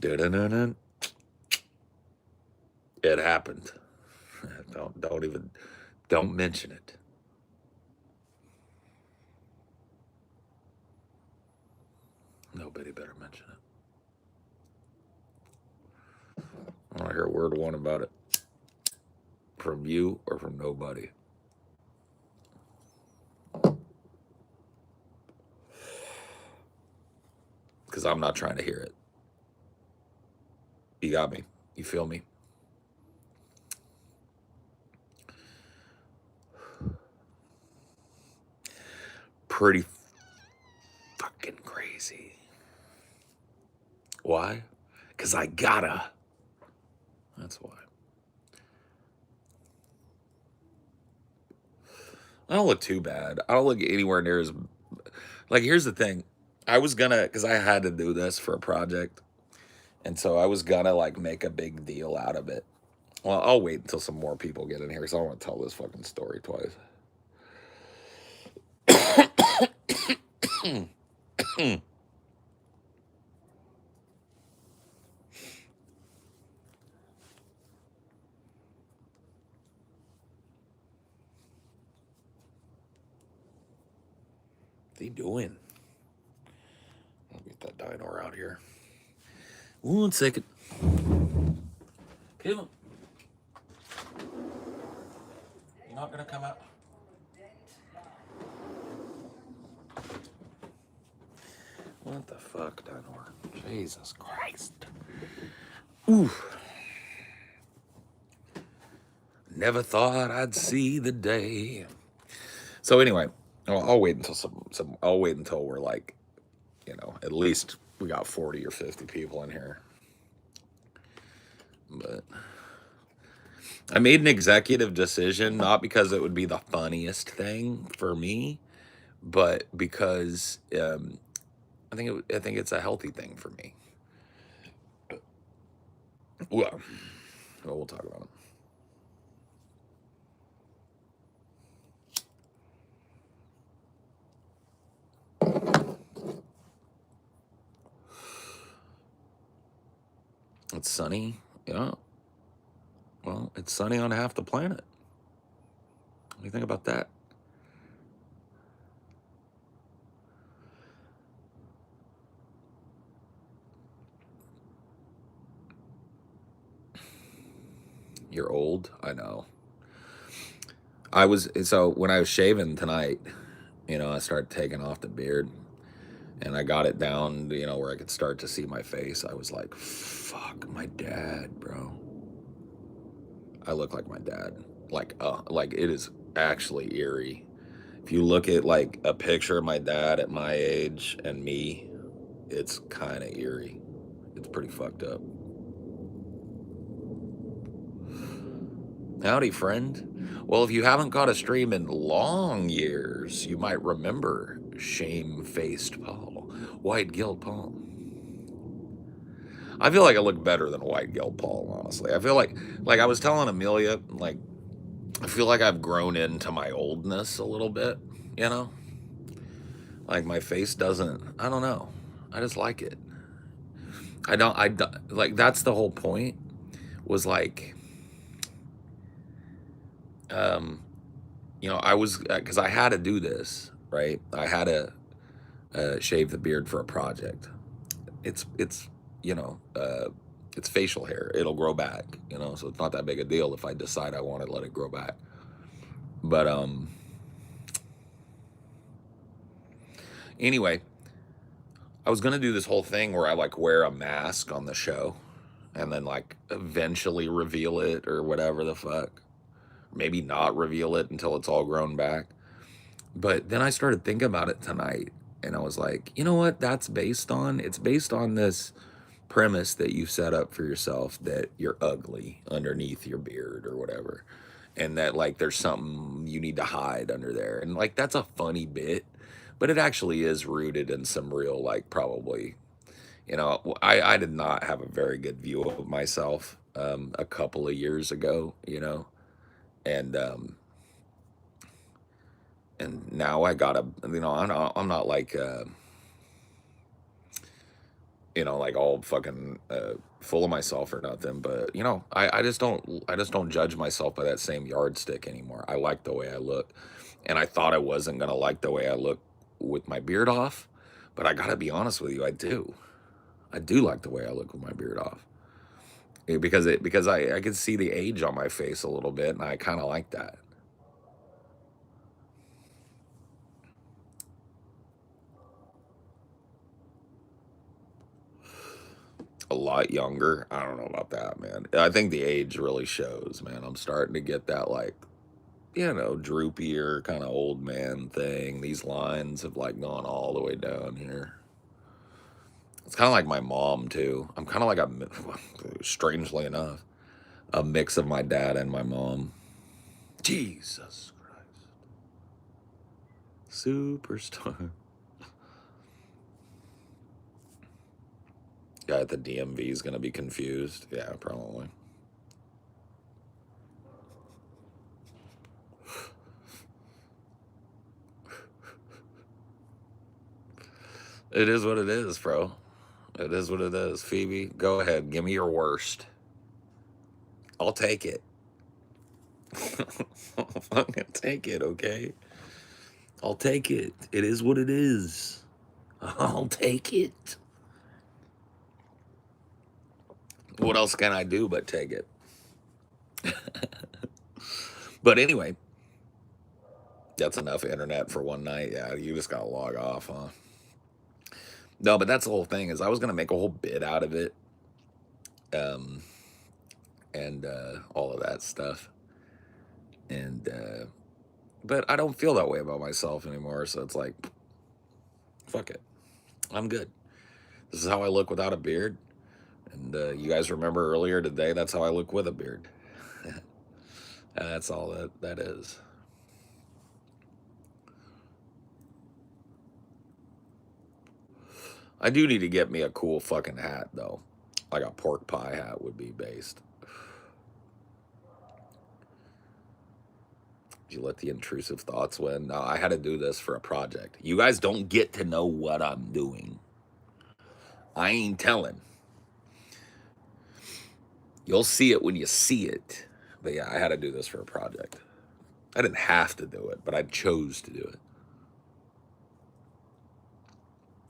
Dun-dun-dun-dun. It happened. Don't mention it. Nobody better mention it. I don't hear a word one about it from you or from nobody. Because I'm not trying to hear it. You got me. You feel me? Pretty fucking crazy. Why? Because I gotta. That's why. I don't look too bad. I don't look anywhere near as. Like, here's the thing. I was gonna, because I had to do this for a project. And so I was gonna, like, make a big deal out of it. Well, I'll wait until some more people get in here because I don't want to tell this fucking story twice. What's he doing? I'll get that dino out here. 1 second. Come on. You're not gonna come out. What the fuck, dino? Jesus Christ. Oof. Never thought I'd see the day. So anyway, I'll wait until I'll wait until we're like, at least we got 40 or 50 people in here. But I made an executive decision, not because it would be the funniest thing for me, but because I think it's a healthy thing for me. Well, we'll talk about it. It's sunny. Yeah. Well, it's sunny on half the planet. What do you think about that? You're old. I know. So when I was shaving tonight, I started taking off the beard and I got it down, where I could start to see my face. I was like, fuck, my dad, bro. I look like my dad. Like it is actually eerie. If you look at like a picture of my dad at my age and me, it's kind of eerie. It's pretty fucked up. Howdy, friend. Well, if you haven't caught a stream in long years, you might remember Shame-Faced Paul, White Guild Paul. I feel like I look better than White Guild Paul, honestly. I feel like I was telling Amelia, like, I feel like I've grown into my oldness a little bit, you know? Like, my face doesn't, I don't know. I just like it. Like, that's the whole point, was like, I was, because I had to do this, right? I had to shave the beard for a project. It's you know, it's facial hair. It'll grow back, so it's not that big a deal if I decide I want to let it grow back. But anyway, I was gonna do this whole thing where I like wear a mask on the show and then like eventually reveal it or whatever the fuck. Maybe not reveal it until it's all grown back. But then I started thinking about it tonight and I was like, you know what that's based on? It's based on this premise that you've set up for yourself that you're ugly underneath your beard or whatever. And that like there's something you need to hide under there. And like that's a funny bit, but it actually is rooted in some real like probably, I did not have a very good view of myself a couple of years ago, and and now I gotta, I'm not like you know, like all fucking full of myself or nothing. But you know, I just don't judge myself by that same yardstick anymore. I like the way I look, and I thought I wasn't gonna like the way I look with my beard off, but I gotta be honest with you, I do like the way I look with my beard off. Because I can see the age on my face a little bit, and I kind of like that. A lot younger. I don't know about that, man. I think the age really shows, man. I'm starting to get that, like, you know, droopier kind of old man thing. These lines have like gone all the way down here. It's kind of like my mom too. I'm kind of like strangely enough, a mix of my dad and my mom. Jesus Christ, superstar. Guy at the DMV is gonna be confused. Yeah, probably. It is what it is, bro. It is what it is. Phoebe, go ahead. Give me your worst. I'll take it. I'll fucking take it, okay? I'll take it. It is what it is. I'll take it. What else can I do but take it? But anyway, that's enough internet for one night. Yeah, you just gotta log off, huh? No, but that's the whole thing. Is I was gonna make a whole bit out of it, um, and all of that stuff, and but I don't feel that way about myself anymore. So it's like, fuck it, I'm good. This is how I look without a beard. And you guys remember earlier today? That's how I look with a beard. And that's all that is. I do need to get me a cool fucking hat though. Like a pork pie hat would be based. Did you let the intrusive thoughts win? No, I had to do this for a project. You guys don't get to know what I'm doing. I ain't telling. You'll see it when you see it. But yeah, I had to do this for a project. I didn't have to do it, but I chose to do it.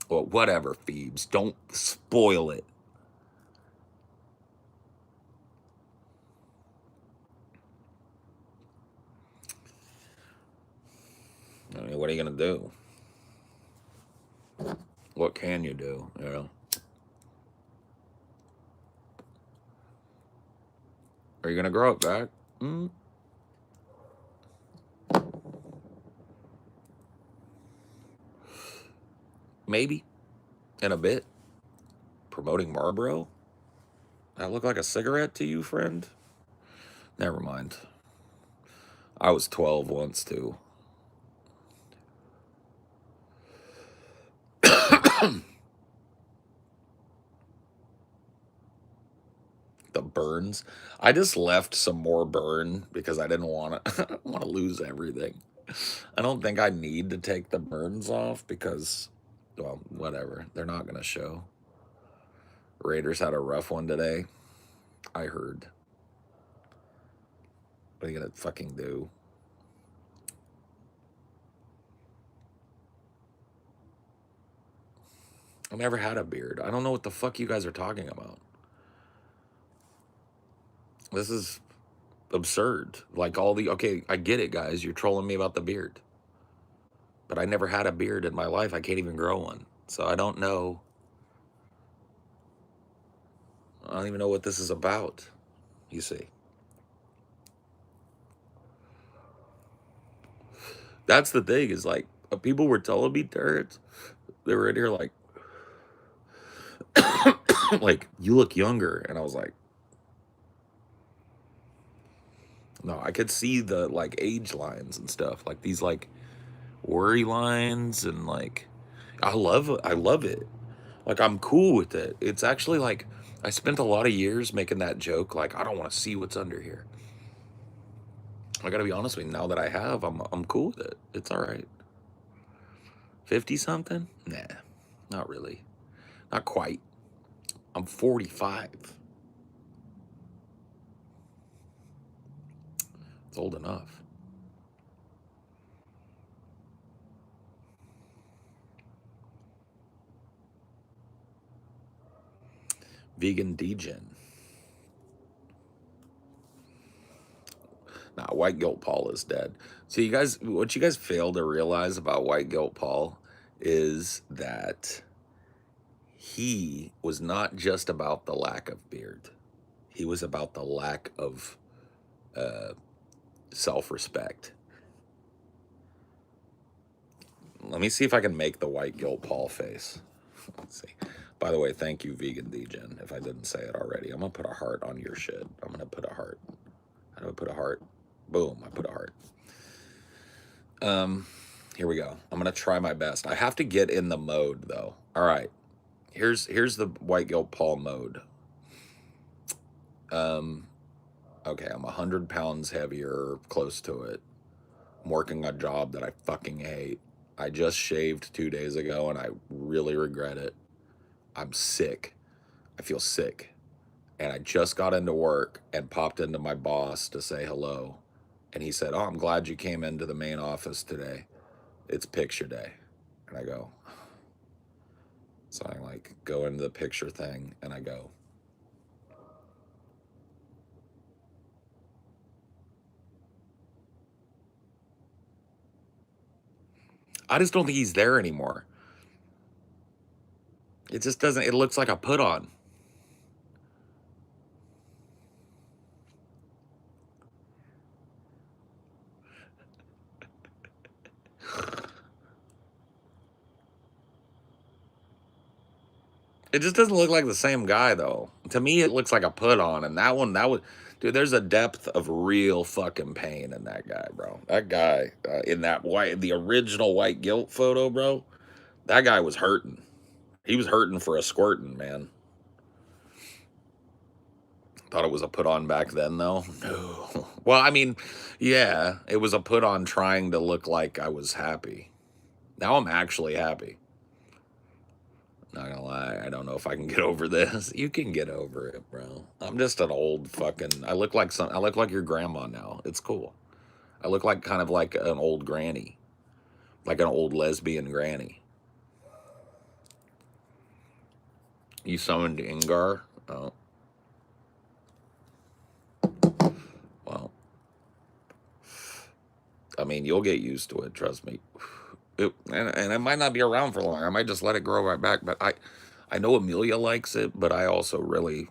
Well, whatever, Phoebes. Don't spoil it. I mean, what are you going to do? What can you do, you know? Are you going to grow it back? Maybe. In a bit. Promoting Marlboro? That look like a cigarette to you, friend? Never mind. I was 12 once, too. The burns. I just left some more burn because I didn't want to want to lose everything. I don't think I need to take the burns off because, well, whatever. They're not going to show. Raiders had a rough one today. I heard. What are you going to fucking do? I never had a beard. I don't know what the fuck you guys are talking about. This is absurd. Like all the, okay, I get it, guys. You're trolling me about the beard. But I never had a beard in my life. I can't even grow one. So I don't know. I don't even know what this is about, you see. That's the thing is like, people were telling me, turds, they were in here like, like, you look younger. And I was like, no, I could see the like age lines and stuff. Like these like worry lines and like, I love it. Like I'm cool with it. It's actually like, I spent a lot of years making that joke. Like, I don't want to see what's under here. I gotta be honest with you, now that I have, I'm cool with it. It's all right. 50 something? Nah, not really. Not quite. I'm 45. It's old enough. Vegan degen. Nah, White Guilt Paul is dead. So you guys, what you guys fail to realize about White Guilt Paul is that he was not just about the lack of beard. He was about the lack of self-respect. Let me see if I can make the White Guilt Paul face. Let's see. By the way, thank you, Vegan Degen, if I didn't say it already. I'm going to put a heart on your shit. I'm going to put a heart. How do I put a heart? Boom, I put a heart. Here we go. I'm going to try my best. I have to get in the mode, though. All right. Here's the White Guilt Paul mode. Okay, I'm 100 pounds heavier, close to it. I'm working a job that I fucking hate. I just shaved 2 days ago, and I really regret it. I'm sick. I feel sick. And I just got into work and popped into my boss to say hello. And he said, "Oh, I'm glad you came into the main office today. It's picture day." And I go, so I like go into the picture thing and I go, I just don't think he's there anymore. It just doesn't, it looks like a put on. It just doesn't look like the same guy, though. To me, it looks like a put on. And that one, dude, there's a depth of real fucking pain in that guy, bro. That guy in that the original White Guilt photo, bro, that guy was hurting. He was hurting for a squirting, man. Thought it was a put on back then, though. No. Well, I mean, yeah, it was a put on trying to look like I was happy. Now I'm actually happy. Not gonna lie, I don't know if I can get over this. You can get over it, bro. I'm just an old fucking. I look like your grandma now. It's cool. I look like kind of like an old granny, like an old lesbian granny. You summoned Ingar. Oh, well. I mean, you'll get used to it. Trust me. And it might not be around for long. I might just let it grow right back. But I know Amelia likes it, but I also really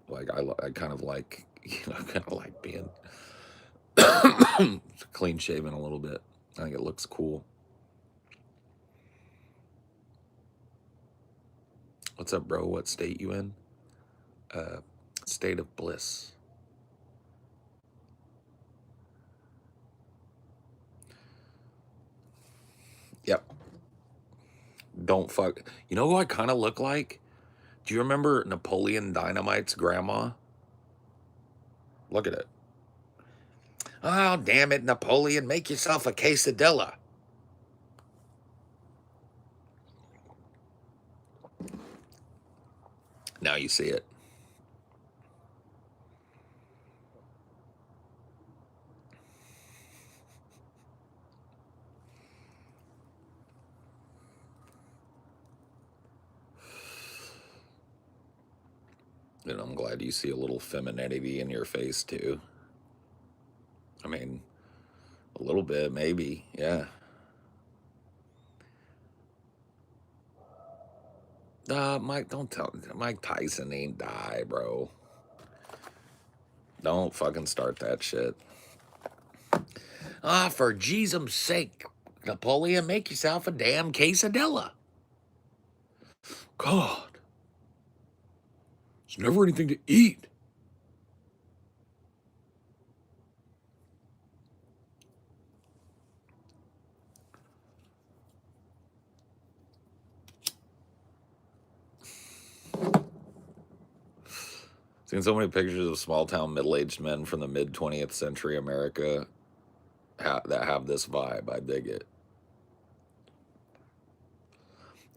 like. I kind of like, kind of like being clean shaven a little bit. I think it looks cool. What's up, bro? What state you in? State of bliss. Yep. Don't fuck. You know who I kind of look like? Do you remember Napoleon Dynamite's grandma? Look at it. Oh, damn it, Napoleon. Make yourself a quesadilla. Now you see it. And I'm glad you see a little femininity in your face, too. I mean, a little bit, maybe. Yeah. Mike, don't tell. Mike Tyson ain't die, bro. Don't fucking start that shit. For Jesus' sake, Napoleon, make yourself a damn quesadilla. God. There's never anything to eat. Seen so many pictures of small town middle aged men from the mid 20th century America that have this vibe. I dig it.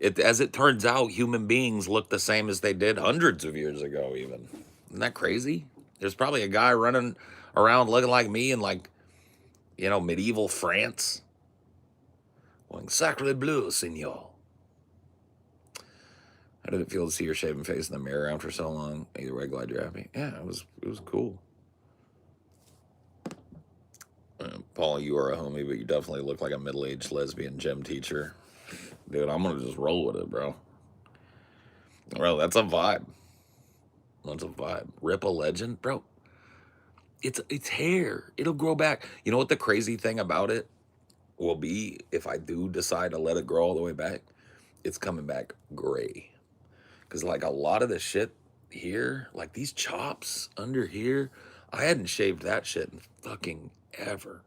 As it turns out, human beings look the same as they did hundreds of years ago, even. Isn't that crazy? There's probably a guy running around looking like me in, like, medieval France. Going, Sacre bleu, senor. How did it feel to see your shaven face in the mirror after so long? Either way, glad you're happy. Yeah, it was cool. Paul, you are a homie, but you definitely look like a middle-aged lesbian gym teacher. Dude, I'm gonna just roll with it, bro. Bro, that's a vibe. That's a vibe. Rip a legend, bro. It's hair. It'll grow back. You know what the crazy thing about it will be if I do decide to let it grow all the way back? It's coming back gray. Because like a lot of the shit here, like these chops under here, I hadn't shaved that shit in fucking ever.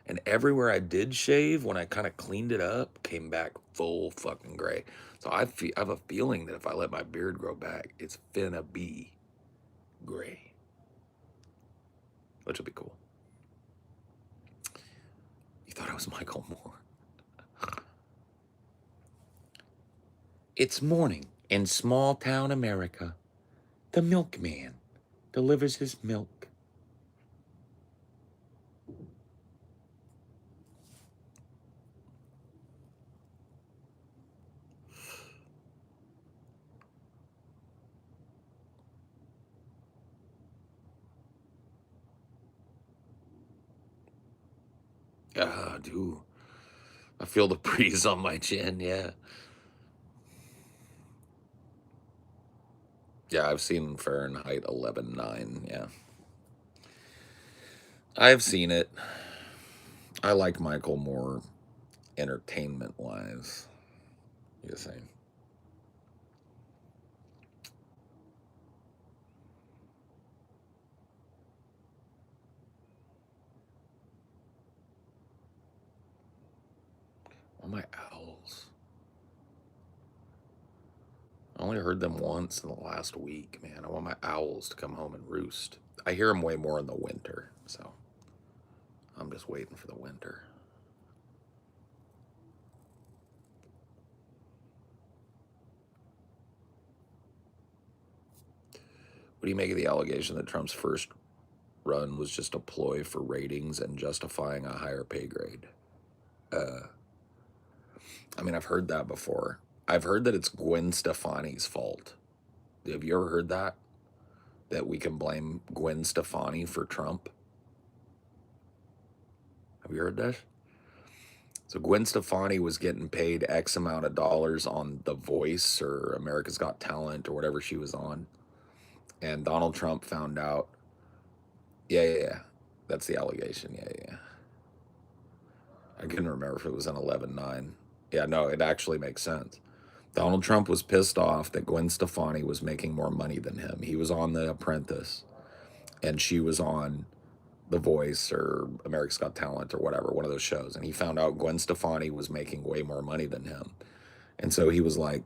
And everywhere I did shave, when I kind of cleaned it up, came back full fucking gray. So I have a feeling that if I let my beard grow back, it's finna be gray, which will be cool. You thought I was Michael Moore. It's morning in small town America. The milkman delivers his milk. Ah, dude. I feel the breeze on my chin, yeah. Yeah, I've seen Fahrenheit 11.9, yeah. I've seen it. I like Michael Moore entertainment-wise. You saying? Oh, my owls. I only heard them once in the last week, man. I want my owls to come home and roost. I hear them way more in the winter, so I'm just waiting for the winter. What do you make of the allegation that Trump's first run was just a ploy for ratings and justifying a higher pay grade? I mean, I've heard that before. I've heard that it's Gwen Stefani's fault. Have you ever heard that? That we can blame Gwen Stefani for Trump? Have you heard this? So Gwen Stefani was getting paid X amount of dollars on The Voice or America's Got Talent or whatever she was on. And Donald Trump found out. Yeah. That's the allegation. Yeah. I couldn't remember if it was an 11.9. Yeah, no, it actually makes sense. Donald Trump was pissed off that Gwen Stefani was making more money than him. He was on The Apprentice, and she was on The Voice or America's Got Talent or whatever, one of those shows. And he found out Gwen Stefani was making way more money than him. And so he was like,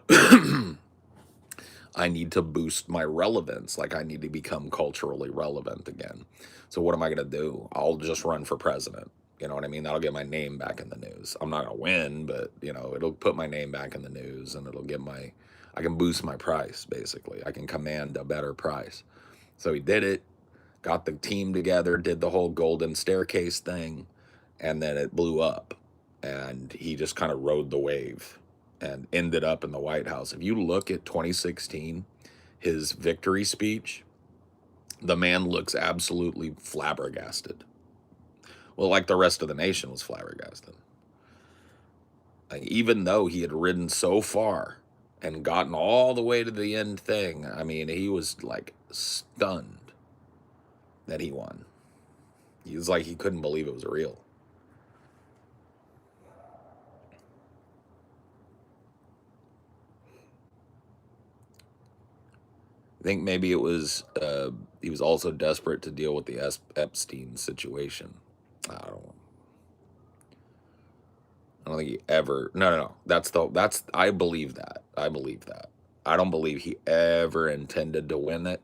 I need to boost my relevance. Like, I need to become culturally relevant again. So what am I going to do? I'll just run for president. You know what I mean? That'll get my name back in the news. I'm not going to win, but, it'll put my name back in the news, and it'll get I can boost my price, basically. I can command a better price. So he did it, got the team together, did the whole golden staircase thing, and then it blew up. And he just kind of rode the wave and ended up in the White House. If you look at 2016, his victory speech, the man looks absolutely flabbergasted. Well, like the rest of the nation was flabbergasted. Like, even though he had ridden so far and gotten all the way to the end thing, I mean, he was like stunned that he won. He was like, he couldn't believe it was real. I think maybe it was he was also desperate to deal with the Epstein situation. I don't think he ever. No. That's I believe that. I believe that. I don't believe he ever intended to win it.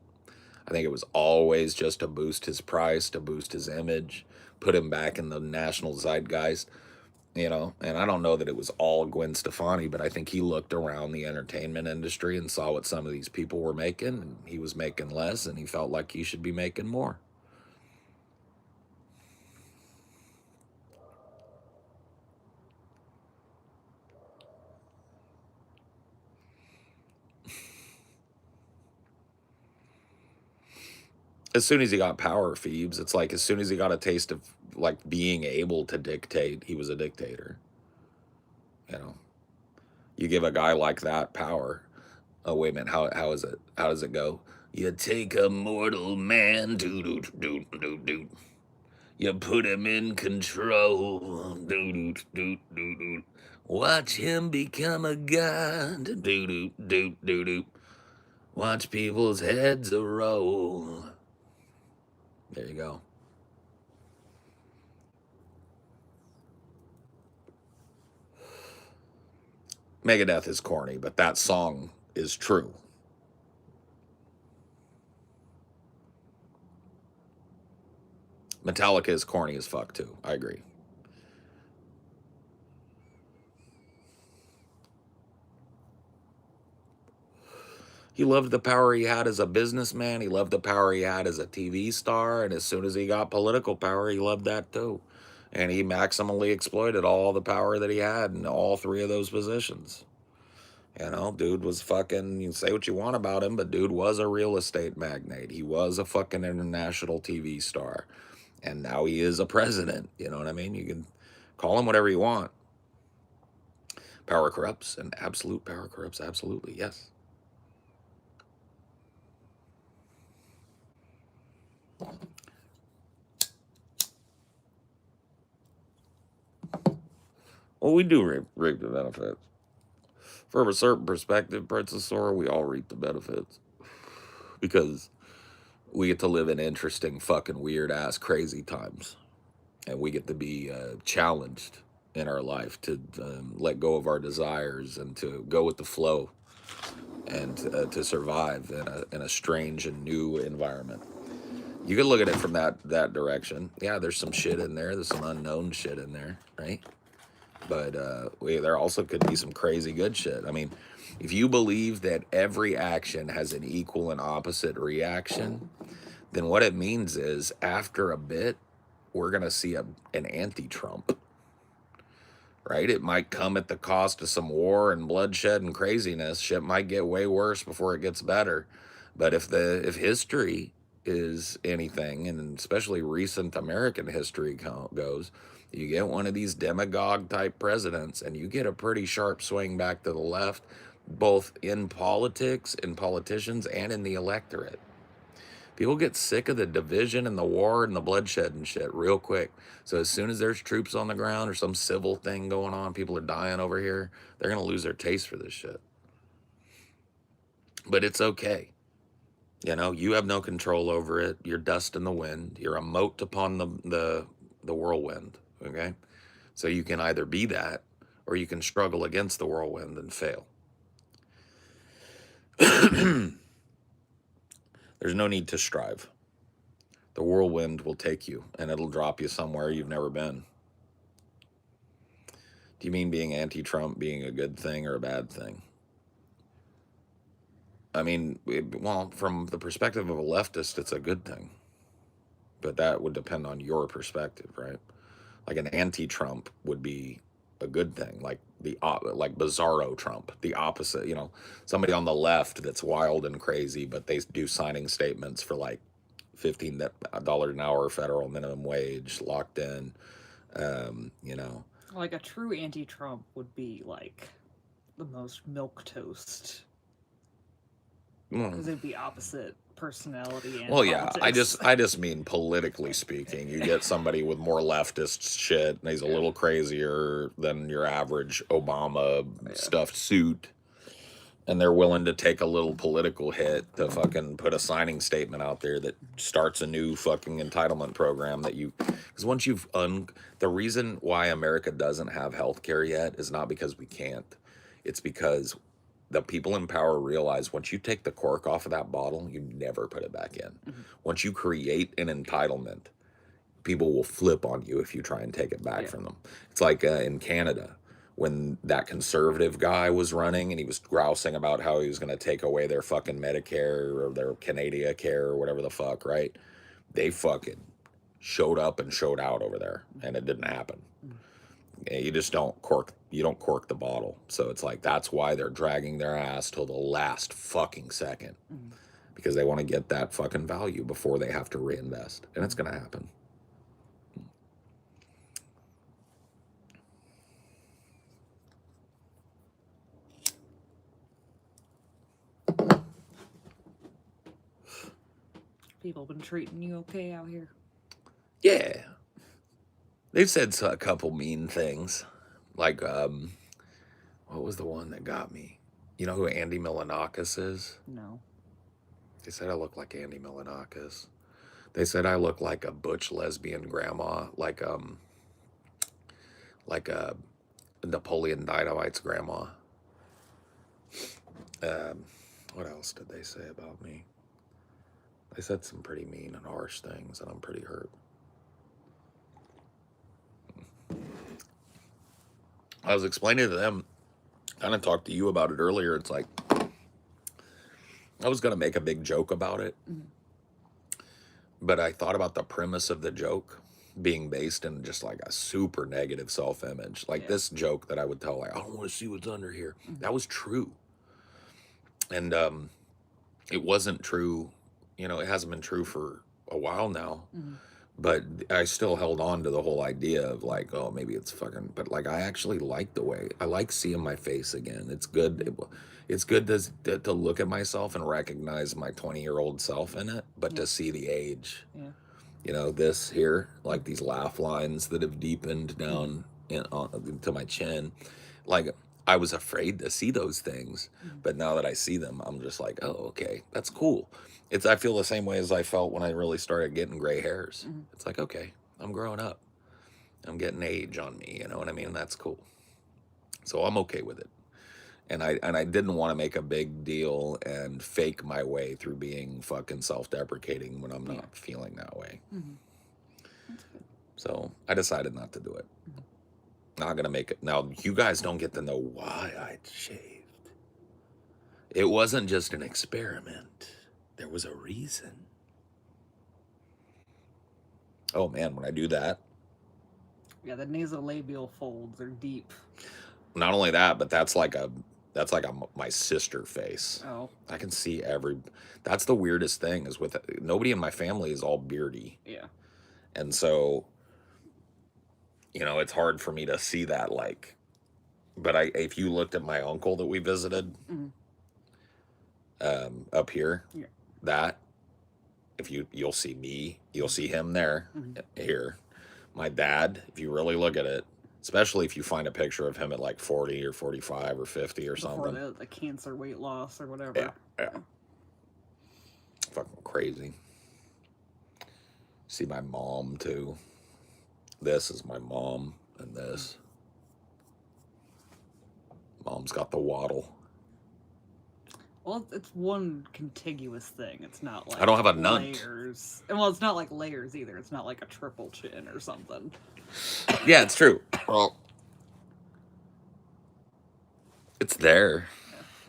I think it was always just to boost his price, to boost his image, put him back in the national zeitgeist. you know, and I don't know that it was all Gwen Stefani, but I think he looked around the entertainment industry and saw what some of these people were making, and he was making less, and he felt like he should be making more. As soon as he got power, Phoebes, it's like as soon as he got a taste of like being able to dictate, he was a dictator. You know, you give a guy like that power. Oh wait a minute, how is it? How does it go? You take a mortal man, do do do do do. You put him in control, do do do do do. Watch him become a god, do do do do do. Watch people's heads a roll. There you go. Megadeth is corny, but that song is true. Metallica is corny as fuck too. I agree. He loved the power he had as a businessman. He loved the power he had as a TV star. And as soon as he got political power, he loved that too. And he maximally exploited all the power that he had in all three of those positions. You know, dude was fucking, you can say what you want about him, but dude was a real estate magnate. He was a fucking international TV star. And now he is a president. You know what I mean? You can call him whatever you want. Power corrupts, and absolute power corrupts, absolutely, yes. Well, we do reap the benefits. From a certain perspective, Princess Sora, we all reap the benefits. Because we get to live in interesting, fucking weird ass, crazy times. And we get to be challenged in our life to let go of our desires and to go with the flow and to survive in a strange and new environment. You can look at it from that direction. Yeah, there's some shit in there. There's some unknown shit in there, right? But there also could be some crazy good shit. I mean, if you believe that every action has an equal and opposite reaction, then what it means is after a bit, we're going to see an anti-Trump, right? It might come at the cost of some war and bloodshed and craziness. Shit might get way worse before it gets better. But if history is anything, and especially recent American history goes, you get one of these demagogue type presidents and you get a pretty sharp swing back to the left, both in politics, in politicians, and in the electorate. People get sick of the division and the war and the bloodshed and shit real quick. So as soon as there's troops on the ground or some civil thing going on, people are dying over here, they're going to lose their taste for this shit. But it's okay. You know, you have no control over it. You're dust in the wind. You're a mote upon the whirlwind, okay? So you can either be that or you can struggle against the whirlwind and fail. There's no need to strive. The whirlwind will take you and it'll drop you somewhere you've never been. Do you mean being anti-Trump being a good thing or a bad thing? I mean, well, from the perspective of a leftist, it's a good thing. But that would depend on your perspective, right? Like an anti-Trump would be a good thing, like bizarro Trump, the opposite, you know, somebody on the left that's wild and crazy, but they do signing statements for like $15 an hour federal minimum wage locked in, you know. Like a true anti-Trump would be like the most milquetoast. Because it'd be opposite personality and well, politics. yeah, I just mean politically speaking. You get somebody with more leftist shit, and he's a little crazier than your average Obama stuffed suit, and they're willing to take a little political hit to fucking put a signing statement out there that starts a new fucking entitlement program that you, because once you've the reason why America doesn't have health care yet is not because we can't. It's because the people in power realize once you take the cork off of that bottle, you never put it back in. Once you create an entitlement, people will flip on you if you try and take it back from them. It's like in Canada, when that conservative guy was running and he was grousing about how he was going to take away their fucking Medicare or their Canada care or whatever the fuck, right? They fucking showed up and showed out over there, and it didn't happen. You just don't cork the bottle. So it's like, that's why they're dragging their ass till the last fucking second, because they want to get that fucking value before they have to reinvest, and it's going to happen. People been treating you okay out here? Yeah. They've said a couple mean things. Like, what was the one that got me? You know who Andy Milonakis is? No. They said I look like Andy Milonakis. They said I look like a butch lesbian grandma, like a Napoleon Dynamite's grandma. What else did they say about me? They said some pretty mean and harsh things, and I'm pretty hurt. I was explaining to them, kind of talked to you about it earlier. It's like, I was going to make a big joke about it, but I thought about the premise of the joke being based in just like a super negative self-image. Like this joke that I would tell, like, I don't want to see what's under here. That was true. And it wasn't true. You know, it hasn't been true for a while now. But I still held on to the whole idea of like, oh, maybe it's fucking, but like, I actually like the way, I like seeing my face again. It's good. It's good to look at myself and recognize my 20-year-old self in it, but to see the age, you know, this here, like these laugh lines that have deepened down to my chin. Like, I was afraid to see those things, but now that I see them, I'm just like, oh, okay, that's cool. I feel the same way as I felt when I really started getting gray hairs. It's like, okay, I'm growing up. I'm getting age on me, you know what I mean? That's cool. So I'm okay with it. And I didn't want to make a big deal and fake my way through being fucking self-deprecating when I'm not feeling that way. That's good. So I decided not to do it. Not gonna make it. Now, you guys don't get to know why I shaved. It wasn't just an experiment. There was a reason. Oh man, when I do that. Yeah, the nasolabial folds are deep. Not only that, but that's like my sister face. Oh. I can see that's the weirdest thing is with nobody in my family is all beardy. Yeah. And so, you know, it's hard for me to see that, like, but if you looked at my uncle that we visited up here, that if you'll see me, you'll see him there here. My dad, if you really look at it, especially if you find a picture of him at like 40 or 45 or 50 or Before something. the cancer weight loss or whatever. Yeah. Fucking crazy. See my mom too. This is my mom, and this. Mom's got the waddle. Well, it's one contiguous thing. It's not like I don't have a nut. layers. Well, it's not like layers either. It's not like a triple chin or something. Yeah, it's true. Well, it's there.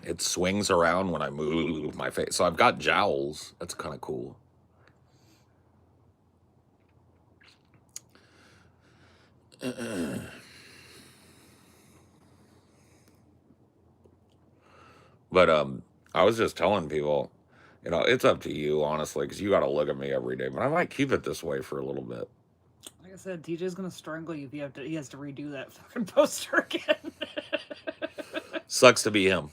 It swings around when I move my face. So I've got jowls. That's kind of cool. But I was just telling people, you know, it's up to you, honestly, because you got to look at me every day. But I might keep it this way for a little bit. Like I said, TJ's gonna strangle you if he has to redo that fucking poster again. Sucks to be him.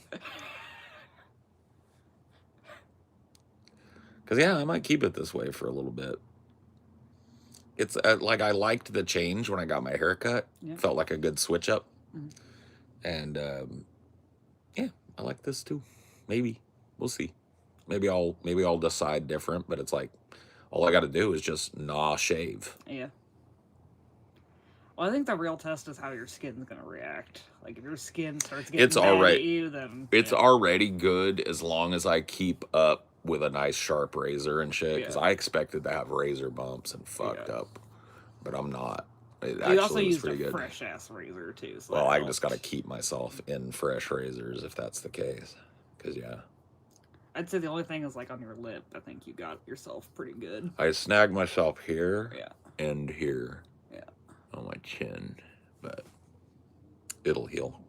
Because, yeah, I might keep it this way for a little bit. It's like I liked the change when I got my hair cut. Felt like a good switch up. And, yeah, I like this too. Maybe. We'll see. Maybe I'll decide different, but it's like, all I got to do is just shave. Yeah. Well, I think the real test is how your skin's gonna react. Like, if your skin starts getting mad at you, then... It's already good as long as I keep up with a nice sharp razor and shit, because I expected to have razor bumps and fucked up. but I'm not. It You actually also was used pretty a good. fresh ass razor too. So Well, I just got to keep myself in fresh razors if that's the case. Because, yeah. I'd say the only thing is like on your lip. I think you got yourself pretty good. I snagged myself here Yeah. and here. Yeah. On my chin. But it'll heal.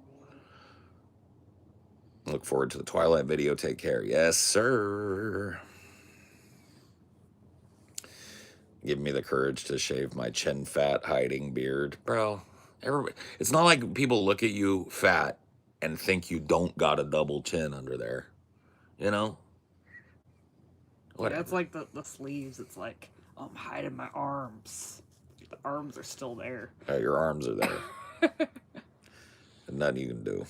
Look forward to the Twilight video. Take care. Yes, sir. Give me the courage to shave my chin fat hiding beard. Bro, it's not like people look at you fat and think you don't got a double chin under there. You know? Whatever. That's like the sleeves. It's like, oh, I'm hiding my arms. The arms are still there. Your arms are there. And nothing you can do.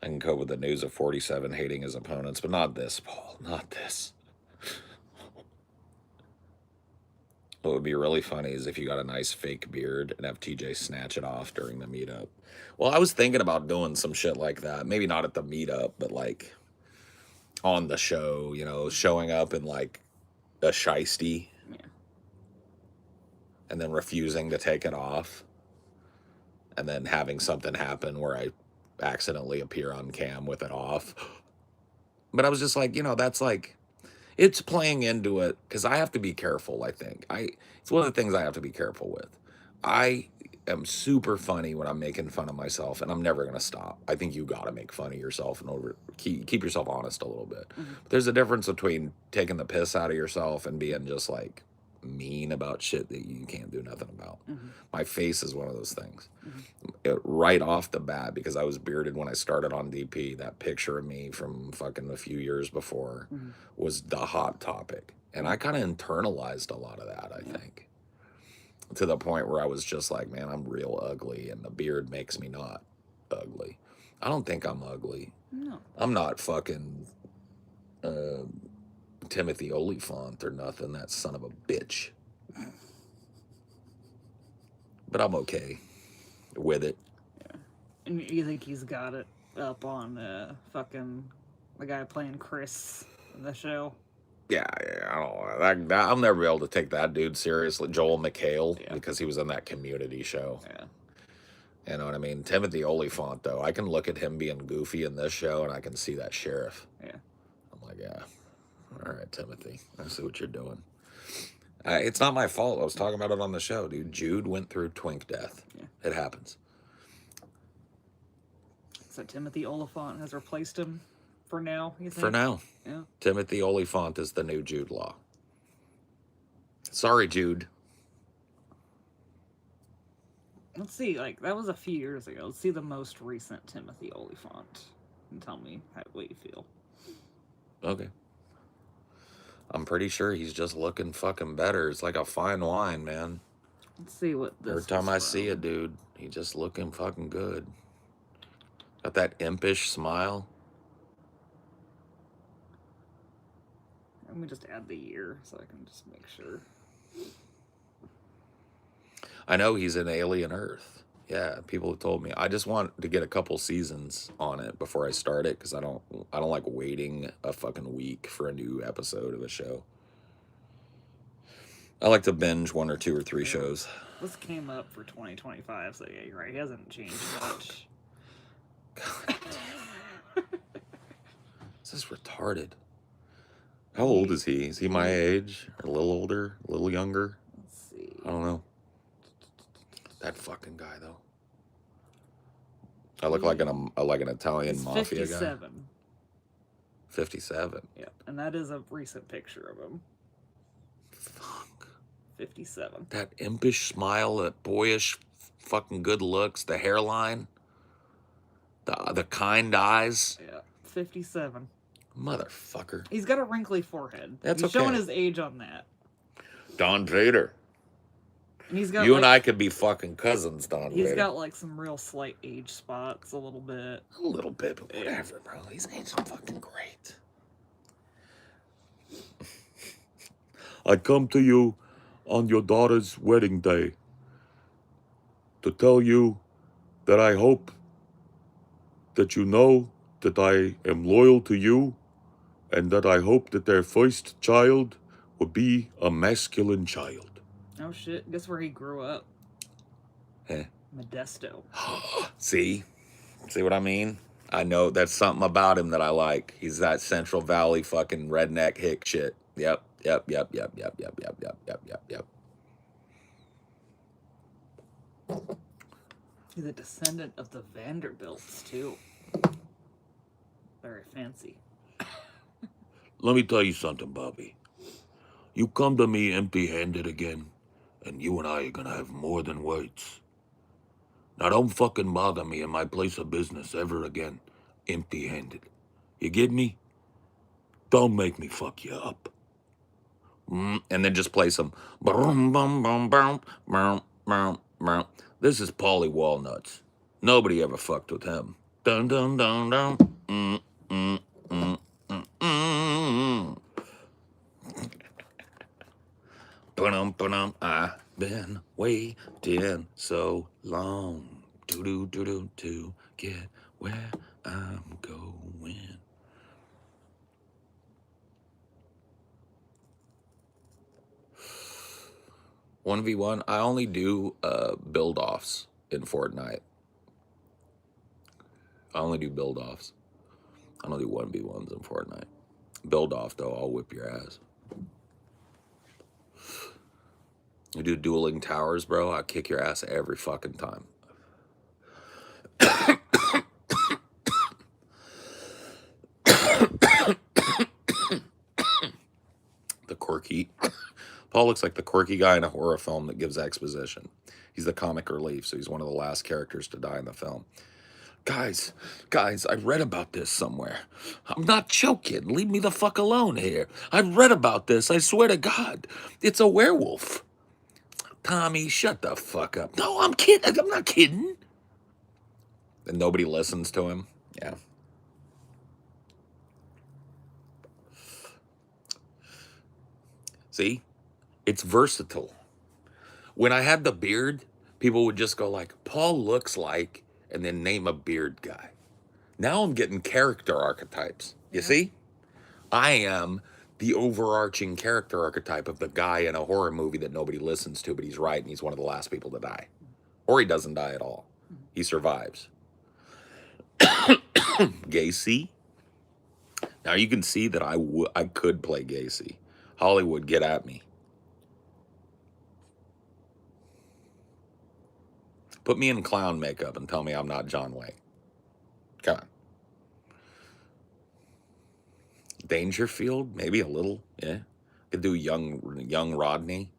I can cope with the news of 47 hating his opponents, but not this, Paul. Not this. What would be really funny is if you got a nice fake beard and have TJ snatch it off during the meetup. Well, I was thinking about doing some shit like that. Maybe not at the meetup, but like on the show, you know, showing up in like a shiesty. Yeah. And then refusing to take it off. And then having something happen where I accidentally appear on cam with it off. But I was just like, you know, that's like, it's playing into it because I have to be careful, I think. It's one of the things I have to be careful with. I am super funny when I'm making fun of myself, and I'm never going to stop. I think you got to make fun of yourself in order to keep yourself honest a little bit. Mm-hmm. But there's a difference between taking the piss out of yourself and being just like mean about shit that you can't do nothing about. Mm-hmm. My face is one of those things. Mm-hmm. Right off the bat, because I was bearded when I started on DP, that picture of me from fucking a few years before was the hot topic. And I kind of internalized a lot of that, I think. To the point where I was just like, man, I'm real ugly, and the beard makes me not ugly. I don't think I'm ugly. No. I'm not fucking Timothy Oliphant or nothing, that son of a bitch. But I'm okay with it. Yeah. And you think he's got it up on fucking the guy playing Chris in the show? Yeah, I don't know. I'll never be able to take that dude seriously. Joel McHale, because he was in that Community show. Yeah. You know what I mean? Timothy Oliphant, though, I can look at him being goofy in this show, and I can see that sheriff. Yeah. I'm like, yeah. All right, Timothy. I see what you're doing. It's not my fault. I was talking about it on the show, dude. Jude went through twink death. Yeah. It happens. So Timothy Oliphant has replaced him for now, you think? For now. Yeah. Timothy Oliphant is the new Jude Law. Sorry, Jude. Let's see, like, that was a few years ago. Let's see the most recent Timothy Oliphant and tell me what you feel. Okay. I'm pretty sure he's just looking fucking better. It's like a fine wine, man. Let's see what this Every time I see a dude, he just looking fucking good. Got that impish smile. Let me just add the year so I can just make sure. I know he's in Alien Earth. Yeah, people have told me. I just want to get a couple seasons on it before I start it because I don't like waiting a fucking week for a new episode of a show. I like to binge 1 or 2 or 3 shows. This came up for 2025, so yeah, you're right. He hasn't changed much. God damn. This is retarded. How old is he? Is he my age? Or a little older? A little younger? Let's see. I don't know. That fucking guy, though. I look like an Italian mafia 57. guy. 57. Yeah, and that is a recent picture of him. Fuck. 57. That impish smile, that boyish fucking good looks, the hairline, the kind eyes. Yeah, 57. Motherfucker. He's got a wrinkly forehead. That's He's okay. showing his age on that. Don Vader. And he's got you and I could be fucking cousins, Don Vader. He's got like some real slight age spots, a little bit. A little bit, but whatever, bro. He's aging fucking great. I come to you on your daughter's wedding day to tell you that I hope that you know that I am loyal to you and that I hope that their first child would be a masculine child. Oh shit! Guess where he grew up? Eh. Modesto. See what I mean? I know that's something about him that I like. He's that Central Valley fucking redneck hick shit. Yep. He's a descendant of the Vanderbilts too. Very fancy. Let me tell you something, Bobby. You come to me empty-handed again, and you and I are gonna have more than words. Now don't fucking bother me in my place of business ever again, empty-handed. You get me? Don't make me fuck you up. And then just play some. This is Paulie Walnuts. Nobody ever fucked with him. Dun dun dun dun. I've been waiting so long to get where I'm going. One v one. I only do build offs in Fortnite. I only do build offs. I don't do 1v1s in Fortnite. Build off though, I'll whip your ass. You do dueling towers, bro, I kick your ass every fucking time. The quirky. Paul looks like the quirky guy in a horror film that gives exposition. He's the comic relief, so he's one of the last characters to die in the film. Guys, I read about this somewhere. I'm not joking. Leave me the fuck alone here. I read about this. I swear to God. It's a werewolf. Tommy, shut the fuck up. No, I'm kidding. I'm not kidding. And nobody listens to him. Yeah. See? It's versatile. When I had the beard, people would just go like, Paul looks like, and then name a beard guy. Now I'm getting character archetypes. You see? I am the overarching character archetype of the guy in a horror movie that nobody listens to, but he's right and he's one of the last people to die. Or he doesn't die at all. He survives. Gacy. Now you can see that I could play Gacy. Hollywood, get at me. Put me in clown makeup and tell me I'm not John Wayne. Come on. Dangerfield, maybe a little, yeah. Could do young Rodney.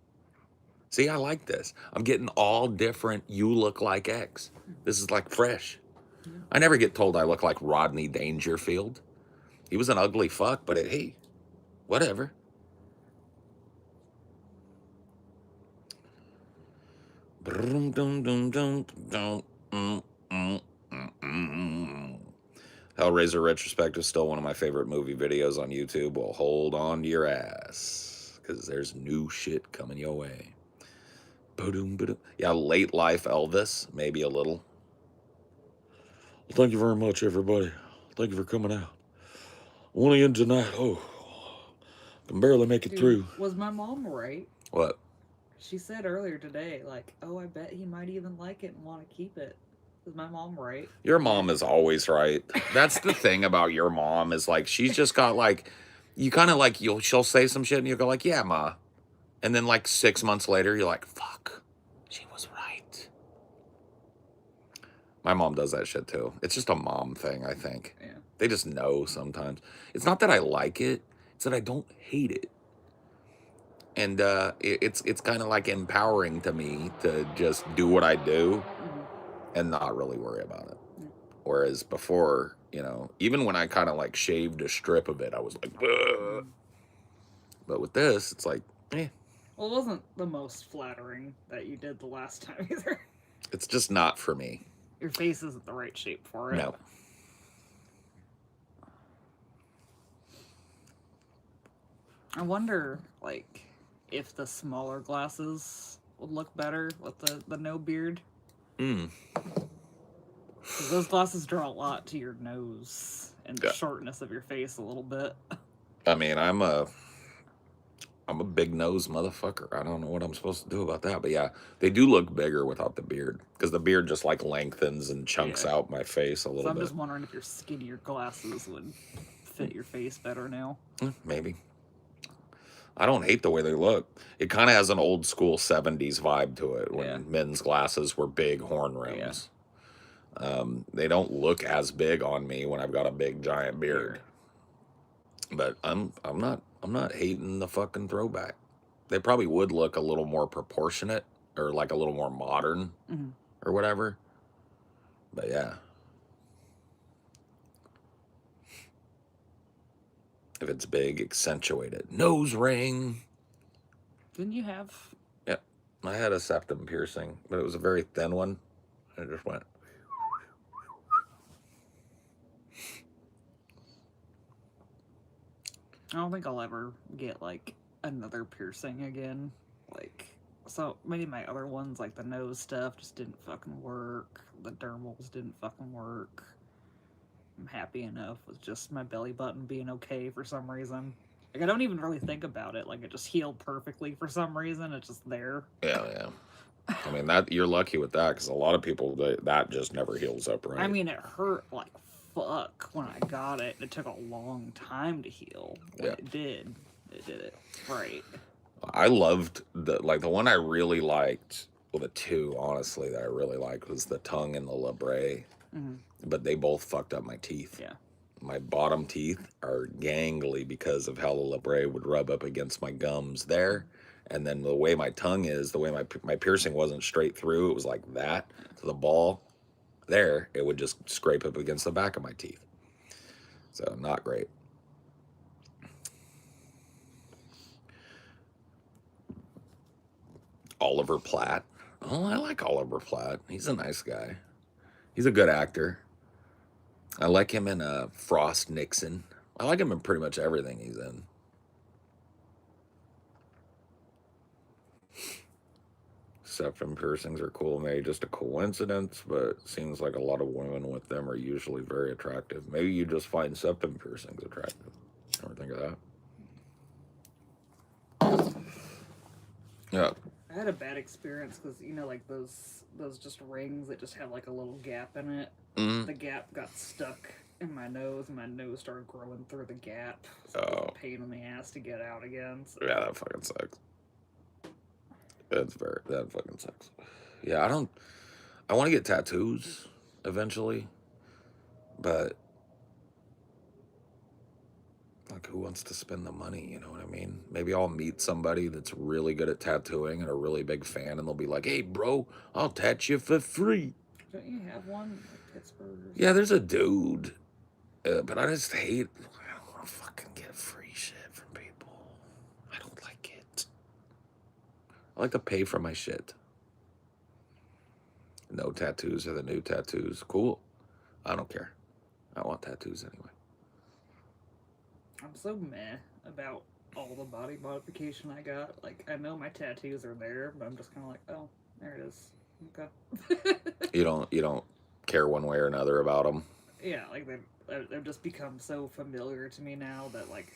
See, I like this. I'm getting all different you look like X. This is like fresh. I never get told I look like Rodney Dangerfield. He was an ugly fuck, but hey, whatever. Hellraiser Retrospective is still one of my favorite movie videos on YouTube. Well, hold on to your ass, because there's new shit coming your way. Yeah, late life Elvis, maybe a little. Well, thank you very much, everybody. Thank you for coming out. Only in tonight. Oh, I can barely make it through. Was my mom right? What? She said earlier today, like, oh, I bet he might even like it and want to keep it. Is my mom right? Your mom is always right. That's the thing about your mom is like, she's just got like, you kind of like, she'll say some shit and you'll go like, yeah, ma. And then like 6 months later, you're like, fuck, she was right. My mom does that shit too. It's just a mom thing, I think. Yeah. They just know sometimes. It's not that I like it. It's that I don't hate it. And it's kind of like empowering to me to just do what I do and not really worry about it. Whereas before, you know, even when I kind of like shaved a strip of it, I was like, ugh. But with this, it's like, eh. Well, it wasn't the most flattering that you did the last time either. It's just not for me. Your face isn't the right shape for it. No. I wonder, like, if the smaller glasses would look better with the no beard. Because those glasses draw a lot to your nose and the shortness of your face a little bit. I mean, I'm a I'm a big nose motherfucker. I don't know what I'm supposed to do about that. But yeah, they do look bigger without the beard because the beard just like lengthens and chunks Yeah. out my face a So little I'm bit. just wondering if your skinnier glasses would fit your face better now. Maybe. I don't hate the way they look. It kind of has an old school 70s vibe to it when Yeah. men's glasses were big horn rims. They don't look as big on me when I've got a big giant beard. But I'm not hating the fucking throwback. They probably would look a little more proportionate or like a little more modern or whatever. But yeah. If it's big, accentuate it. Nose ring. Didn't you have? Yeah. I had a septum piercing, but it was a very thin one. I just went. I don't think I'll ever get like another piercing again. Like, so many of my other ones, like the nose stuff, just didn't fucking work. The dermals didn't fucking work. I'm happy enough with just my belly button being okay for some reason. Like, I don't even really think about it. Like, it just healed perfectly for some reason. It's just there. Yeah. I mean, that you're lucky with that because a lot of people that just never heals up right. I mean, it hurt like fuck when I got it. It took a long time to heal. When it did it right. I loved the one I really liked. Well, the two honestly that I really liked was the tongue and the labrae, but they both fucked up my teeth. Yeah. My bottom teeth are gangly because of how the labrae would rub up against my gums there. And then the way my tongue is, the way my piercing wasn't straight through, it was like that. So the ball there, it would just scrape up against the back of my teeth. So not great. Oliver Platt. Oh, I like Oliver Platt. He's a nice guy. He's a good actor. I like him in Frost Nixon. I like him in pretty much everything he's in. Septum piercings are cool. Maybe just a coincidence, but it seems like a lot of women with them are usually very attractive. Maybe you just find septum piercings attractive. Ever think of that? Yeah. I had a bad experience because like those just rings that just have like a little gap in it. The gap got stuck in my nose, and my nose started growing through the gap. So it was a pain in the ass to get out again. So. Yeah, that fucking sucks. That fucking sucks. Yeah, I want to get tattoos eventually, but like, who wants to spend the money? You know what I mean? Maybe I'll meet somebody that's really good at tattooing and a really big fan, and they'll be like, "Hey, bro, I'll tattoo you for free." Don't you have one like Pittsburgh? Yeah, there's a dude, but I just hate. I don't want to fucking get free shit from people. I don't like it. I like to pay for my shit. No tattoos are the new tattoos. Cool. I don't care. I want tattoos anyway. I'm so meh about all the body modification I got. Like, I know my tattoos are there, but I'm just kind of like, oh, there it is. Okay. You don't care one way or another about them. Yeah, like they've just become so familiar to me now that like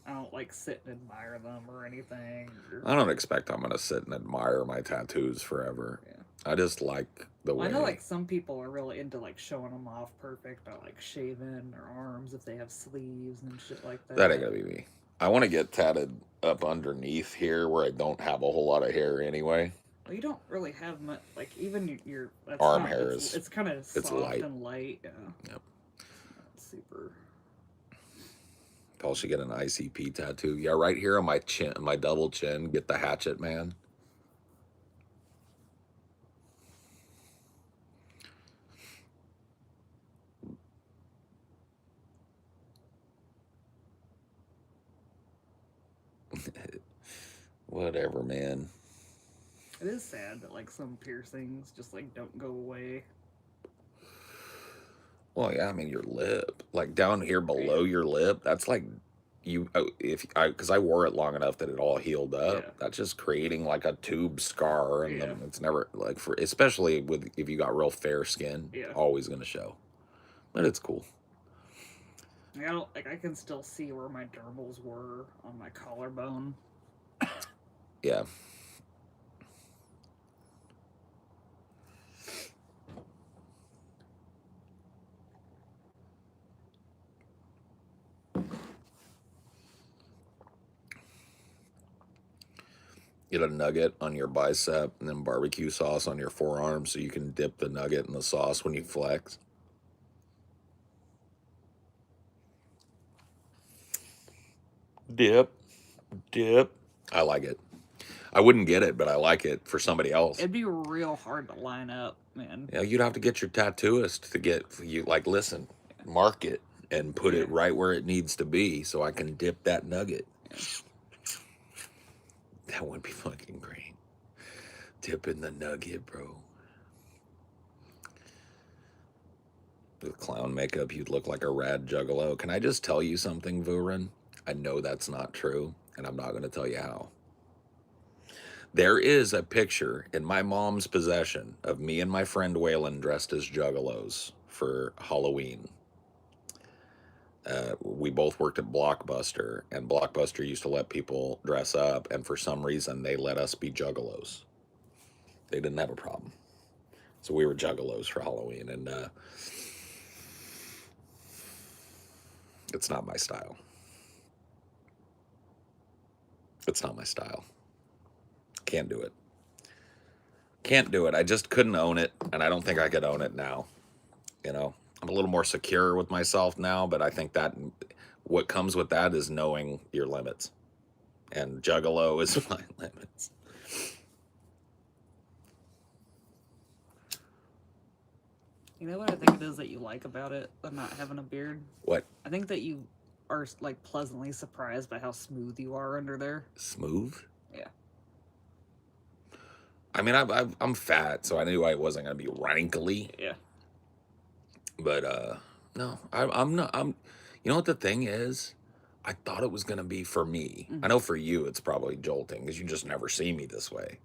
I don't like sit and admire them or anything. I don't expect I'm gonna sit and admire my tattoos forever. Yeah. I just like the way. I know like some people are really into like showing them off perfect by like shaving their arms if they have sleeves and shit like that. That ain't gonna be me. I want to get tatted up underneath here where I don't have a whole lot of hair anyway. Well, you don't really have much, like even your arm hair is. It's kind of soft and light. Yeah. Yep. Not super. I'll should get an ICP tattoo. Yeah, right here on my chin, my double chin. Get the hatchet man. Whatever, man. It is sad that like some piercings just like don't go away. Well, yeah, I mean your lip, like down here below your lip, that's like because I wore it long enough that it all healed up. Yeah. That's just creating like a tube scar, and it's never like for especially with if you got real fair skin, always gonna show. But it's cool. I don't like. I can still see where my dermals were on my collarbone. Yeah. Get a nugget on your bicep and then barbecue sauce on your forearm so you can dip the nugget in the sauce when you flex. Dip. I like it. I wouldn't get it, but I like it for somebody else. It'd be real hard to line up, man. Yeah, you'd have to get your tattooist to get you, like, listen, mark it and put it right where it needs to be so I can dip that nugget. That would be fucking great. Dipping the nugget, bro. With clown makeup, you'd look like a rad juggalo. Can I just tell you something, Vuren? I know that's not true, and I'm not going to tell you how. There is a picture in my mom's possession of me and my friend Waylon dressed as juggalos for Halloween. We both worked at Blockbuster, and Blockbuster used to let people dress up, and for some reason, they let us be juggalos. They didn't have a problem. So we were juggalos for Halloween, and it's not my style. It's not my style. Can't do it. Can't do it. I just couldn't own it, and I don't think I could own it now. You know, I'm a little more secure with myself now, but I think that what comes with that is knowing your limits. And juggalo is my limits. You know what I think it is that you like about it, of not having a beard? What? I think that you are, like, pleasantly surprised by how smooth you are under there. Smooth? Yeah. I mean, I'm fat, so I knew I wasn't going to be wrinkly. Yeah. But, no, I'm not. You know what the thing is? I thought it was going to be for me. I know for you, it's probably jolting because you just never see me this way.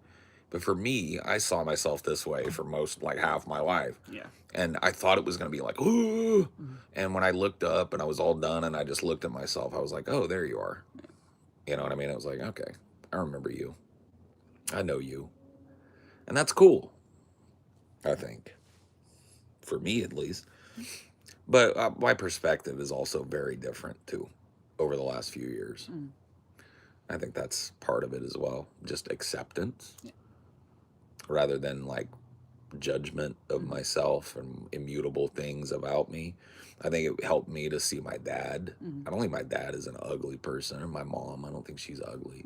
But for me, I saw myself this way for most, like, half my life. Yeah. And I thought it was going to be like, ooh. And when I looked up and I was all done and I just looked at myself, I was like, oh, there you are. You know what I mean? I was like, okay, I remember you. I know you. And that's cool, I think. For me, at least. But my perspective is also very different, too, over the last few years. I think that's part of it as well. Just acceptance. Yeah. Rather than, like, judgment of myself and immutable things about me. I think it helped me to see my dad. I don't think my dad is an ugly person, or my mom. I don't think she's ugly.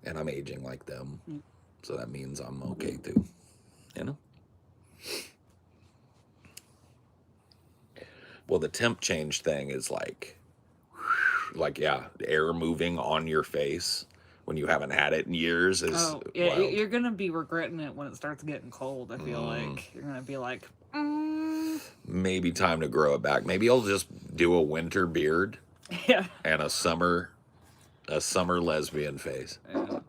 And I'm aging like them. So that means I'm okay, too. You know? Well, the temp change thing is like, yeah, air moving on your face when you haven't had it in years is yeah, wild. you're gonna be regretting it when it starts getting cold. I feel like you're gonna be like, maybe time to grow it back. Maybe I'll just do a winter beard, yeah, and a summer lesbian face. Yeah.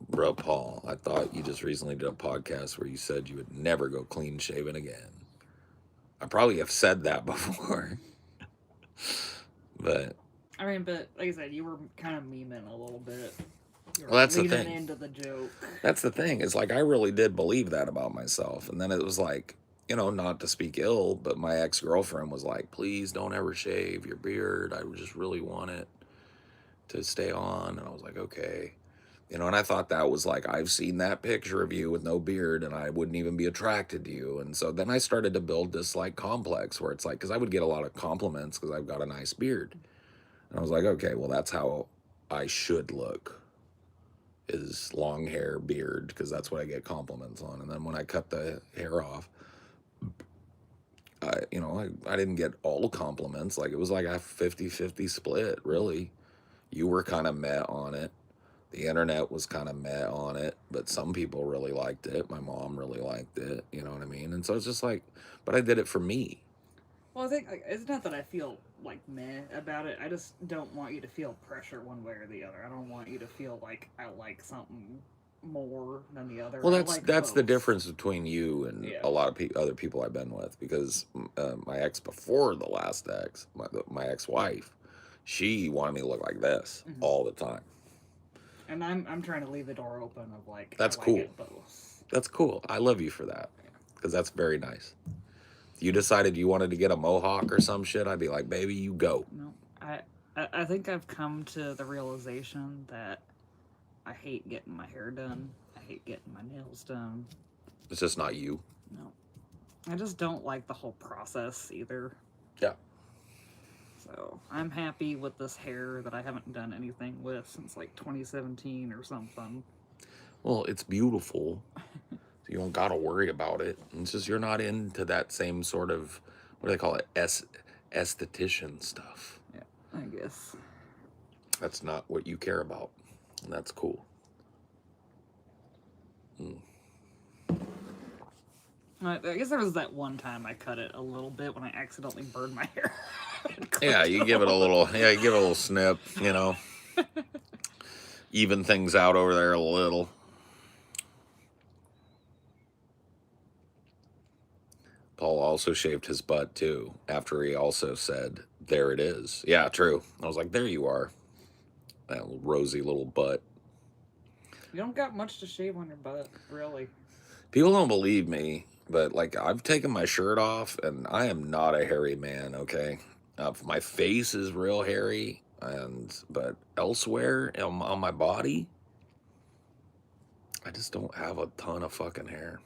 Bro, Paul, I thought you just recently did a podcast where you said you would never go clean shaven again. I probably have said that before. But I mean, but like I said, you were kind of memeing a little bit. Well, that's the leaning thing. into the joke. That's the thing. It's like I really did believe that about myself. And then it was like, you know, not to speak ill, but my ex-girlfriend was like, please don't ever shave your beard. I just really want it to stay on. And I was like, okay. You know, and I thought that was like, I've seen that picture of you with no beard and I wouldn't even be attracted to you. And so then I started to build this like complex where it's like, because I would get a lot of compliments because I've got a nice beard. And I was like, okay, well, that's how I should look, is long hair, beard, because that's what I get compliments on. And then when I cut the hair off, I didn't get all compliments. Like, it was like a 50-50 split, really. You were kind of meh on it. The internet was kind of meh on it, but some people really liked it. My mom really liked it, you know what I mean? And so it's just like, but I did it for me. Well, I think it's not that I feel like meh about it. I just don't want you to feel pressure one way or the other. I don't want you to feel like I like something more than the other. Well, that's both. the difference between you and a lot of other people I've been with, because my ex before the last ex, my ex-wife, She wanted me to look like this all the time. And I'm trying to leave the door open of like That's I like cool. it both. That's cool. I love you for that. Because that's very nice. If you decided you wanted to get a mohawk or some shit, I'd be like, baby, you go. No, I think I've come to the realization that I hate getting my hair done. I hate getting my nails done. It's just not you. No, I just don't like the whole process either. Yeah. So I'm happy with this hair that I haven't done anything with since like 2017 or something. Well, it's beautiful. So you don't got to worry about it. It's just you're not into that same sort of, what do they call it? Esthetician stuff. Yeah, I guess. That's not what you care about. And that's cool. I guess there was that one time I cut it a little bit when I accidentally burned my hair. Yeah, you give it a little, snip, you know. Even things out over there a little. Paul also shaved his butt too, after he also said, there it is. Yeah, true. I was like, there you are. That rosy little butt. You don't got much to shave on your butt, really. People don't believe me, but like I've taken my shirt off and I am not a hairy man, okay? My face is real hairy, but elsewhere on my body, I just don't have a ton of fucking hair.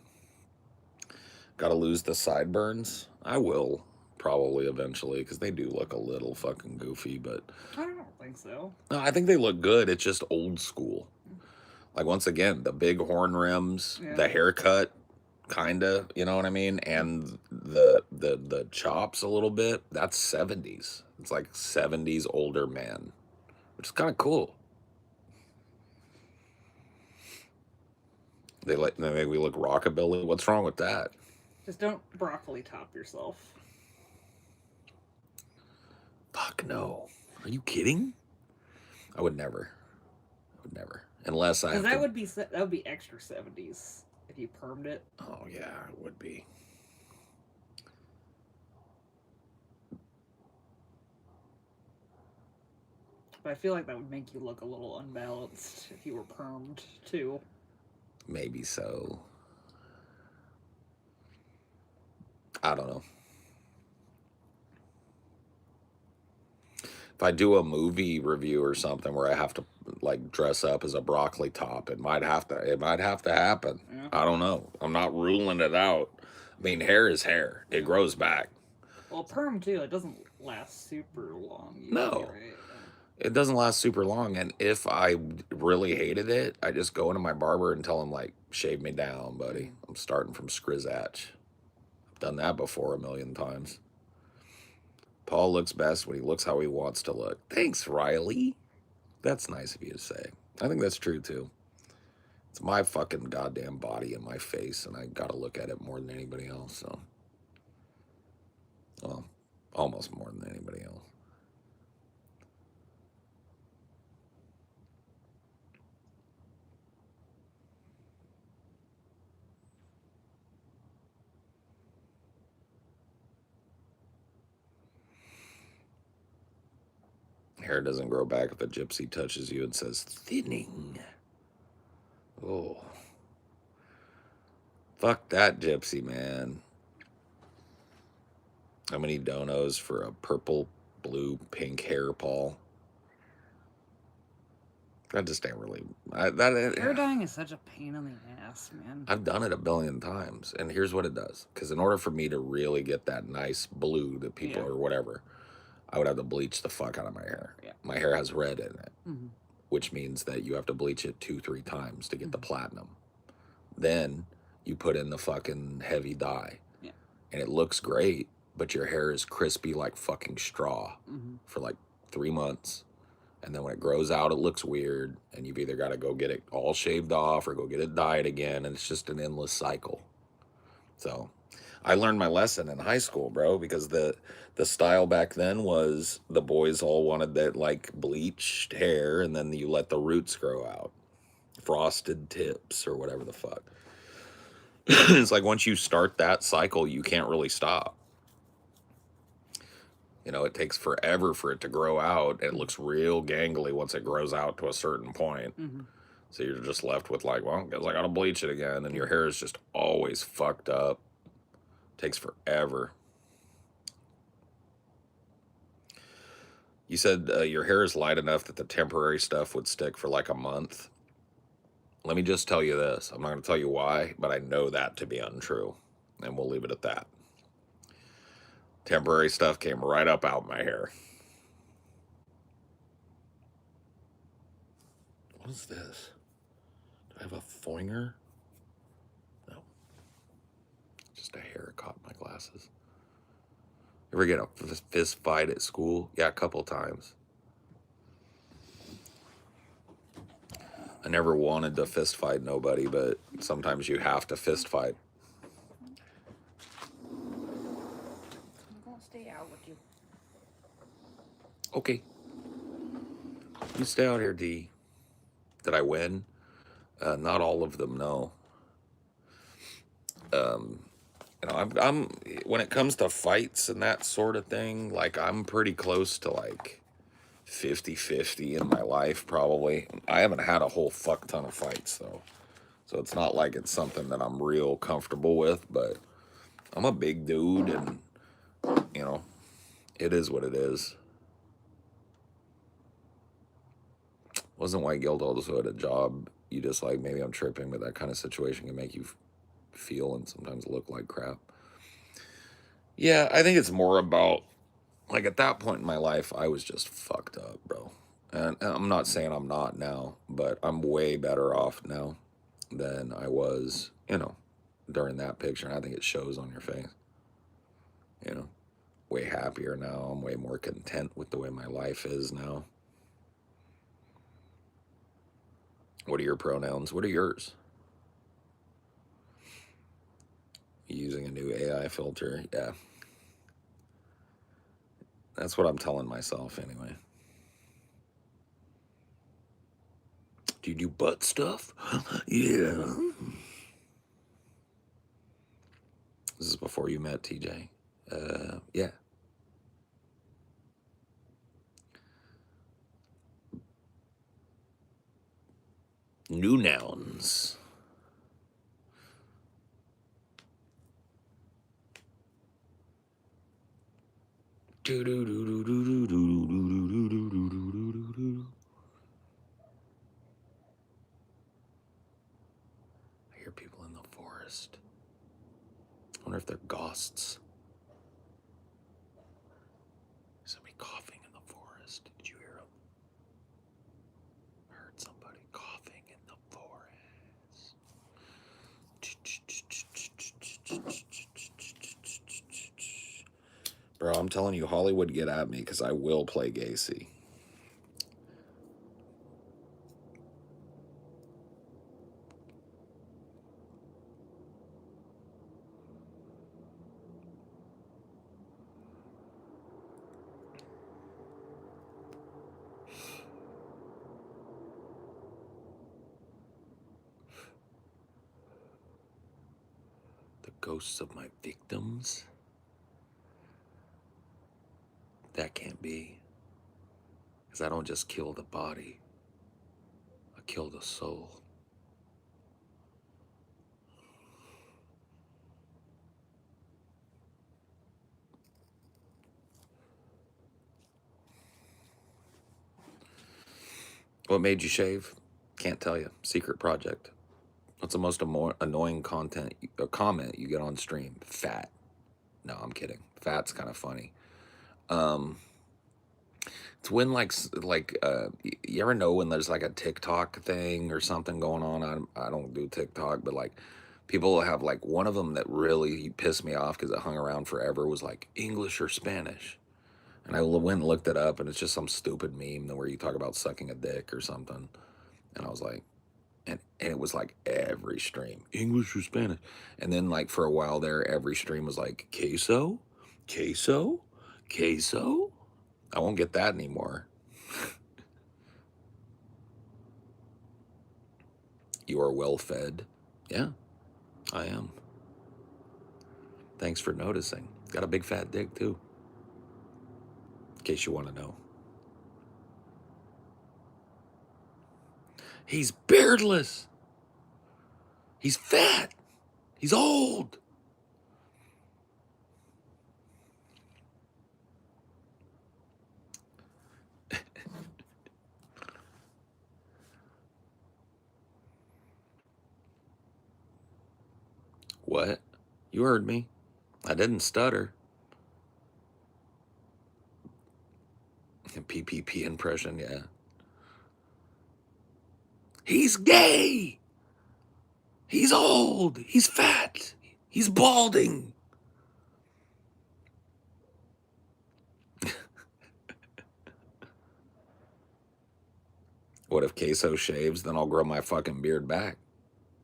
Gotta lose the sideburns. I will probably eventually because they do look a little fucking goofy, but I don't think so. no, I think they look good. It's just old school. Like once again, the big horn rims, the haircut, kinda, you know what I mean, and the chops a little bit. That's 70s. It's like 70s older man, which is kind of cool. They make me look rockabilly. What's wrong with that? Just don't broccoli top yourself. Fuck no. Are you kidding? I would never. Unless I. Because that would be extra 70s if you permed it. Oh yeah, it would be. But I feel like that would make you look a little unbalanced if you were permed too. Maybe so. I don't know. If I do a movie review or something where I have to like dress up as a broccoli top, it might have to happen. Yeah. I don't know. I'm not ruling it out. I mean, hair is hair. It grows back. Well, perm too, it doesn't last super long usually, No. right? It doesn't last super long, and if I really hated it, I just go into my barber and tell him like, shave me down, buddy. I'm starting from Scrizatch. I've done that before a million times. Paul looks best when he looks how he wants to look. Thanks, Riley. That's nice of you to say. I think that's true too. It's my fucking goddamn body and my face, and I gotta look at it more than anybody else. So, well, almost more than anybody else. Hair doesn't grow back if a gypsy touches you and says thinning. Oh. Fuck that gypsy, man. How many donos for a purple, blue, pink hair, Paul? That just ain't really... Hair dyeing is such a pain in the ass, man. I've done it a billion times, and here's what it does. Because in order for me to really get that nice blue that people or whatever, I would have to bleach the fuck out of my hair. Yeah. My hair has red in it, which means that you have to bleach it 2-3 times to get the platinum. Then you put in the fucking heavy dye, and it looks great, but your hair is crispy like fucking straw for like 3 months. And then when it grows out, it looks weird, and you've either got to go get it all shaved off or go get it dyed again, and it's just an endless cycle. So I learned my lesson in high school, bro, because the style back then was the boys all wanted that like bleached hair, and then you let the roots grow out, frosted tips or whatever the fuck. It's like once you start that cycle, you can't really stop. You know, it takes forever for it to grow out. It looks real gangly once it grows out to a certain point. So you're just left with like, well, guess I gotta bleach it again. And your hair is just always fucked up. Takes forever. You said your hair is light enough that the temporary stuff would stick for like a month. Let me just tell you this. I'm not going to tell you why, but I know that to be untrue. And we'll leave it at that. Temporary stuff came right up out my hair. What is this? Do I have a foinger? No. Just a hair caught in my glasses. You ever get a fist fight at school? Yeah, a couple times. I never wanted to fist fight nobody, but sometimes you have to fist fight. I'm gonna stay out with you. Okay. You stay out here, D. Did I win? Not all of them, no. You know, I'm when it comes to fights and that sort of thing, like I'm pretty close to like 50-50 in my life, probably. I haven't had a whole fuck ton of fights though. So it's not like it's something that I'm real comfortable with, but I'm a big dude and, you know, it is what it is. Wasn't White Guilt also at a job you just like, maybe I'm tripping, but that kind of situation can make you feel and sometimes look like crap. Yeah, I think it's more about, like, at that point in my life, I was just fucked up, bro. And I'm not saying I'm not now, but I'm way better off now than I was, you know, during that picture. And I think it shows on your face, you know, way happier now. I'm way more content with the way my life is now. What are your pronouns? What are yours? You using a new AI filter? Yeah. That's what I'm telling myself anyway. Do you do butt stuff? Yeah. This is before you met TJ. Yeah. New nouns. I hear people in the forest. I wonder if they're ghosts. Somebody coughing in the forest. Did you hear them? I heard somebody coughing in the forest. Bro, I'm telling you, Hollywood, get at me because I will play Gacy. The ghosts of my victims? That can't be. Because I don't just kill the body, I kill the soul. What made you shave? Can't tell you. Secret project. What's the most annoying comment you get on stream? Fat. No, I'm kidding. Fat's kind of funny. It's when you ever know when there's like a TikTok thing or something going on? I don't do TikTok, but like people have like one of them that really pissed me off because it hung around forever was like English or Spanish. And I went and looked it up, and it's just some stupid meme where you talk about sucking a dick or something. And I was like, and it was like every stream, English or Spanish. And then like for a while there, every stream was like, queso, queso, queso. I won't get that anymore. You are well fed. Yeah, I am. Thanks for noticing. Got a big fat dick too. case you want to know. He's beardless. He's fat. He's old. What? You heard me. I didn't stutter. PPP impression, yeah. He's gay. He's old. He's fat. He's balding. What if Queso shaves? Then I'll grow my fucking beard back.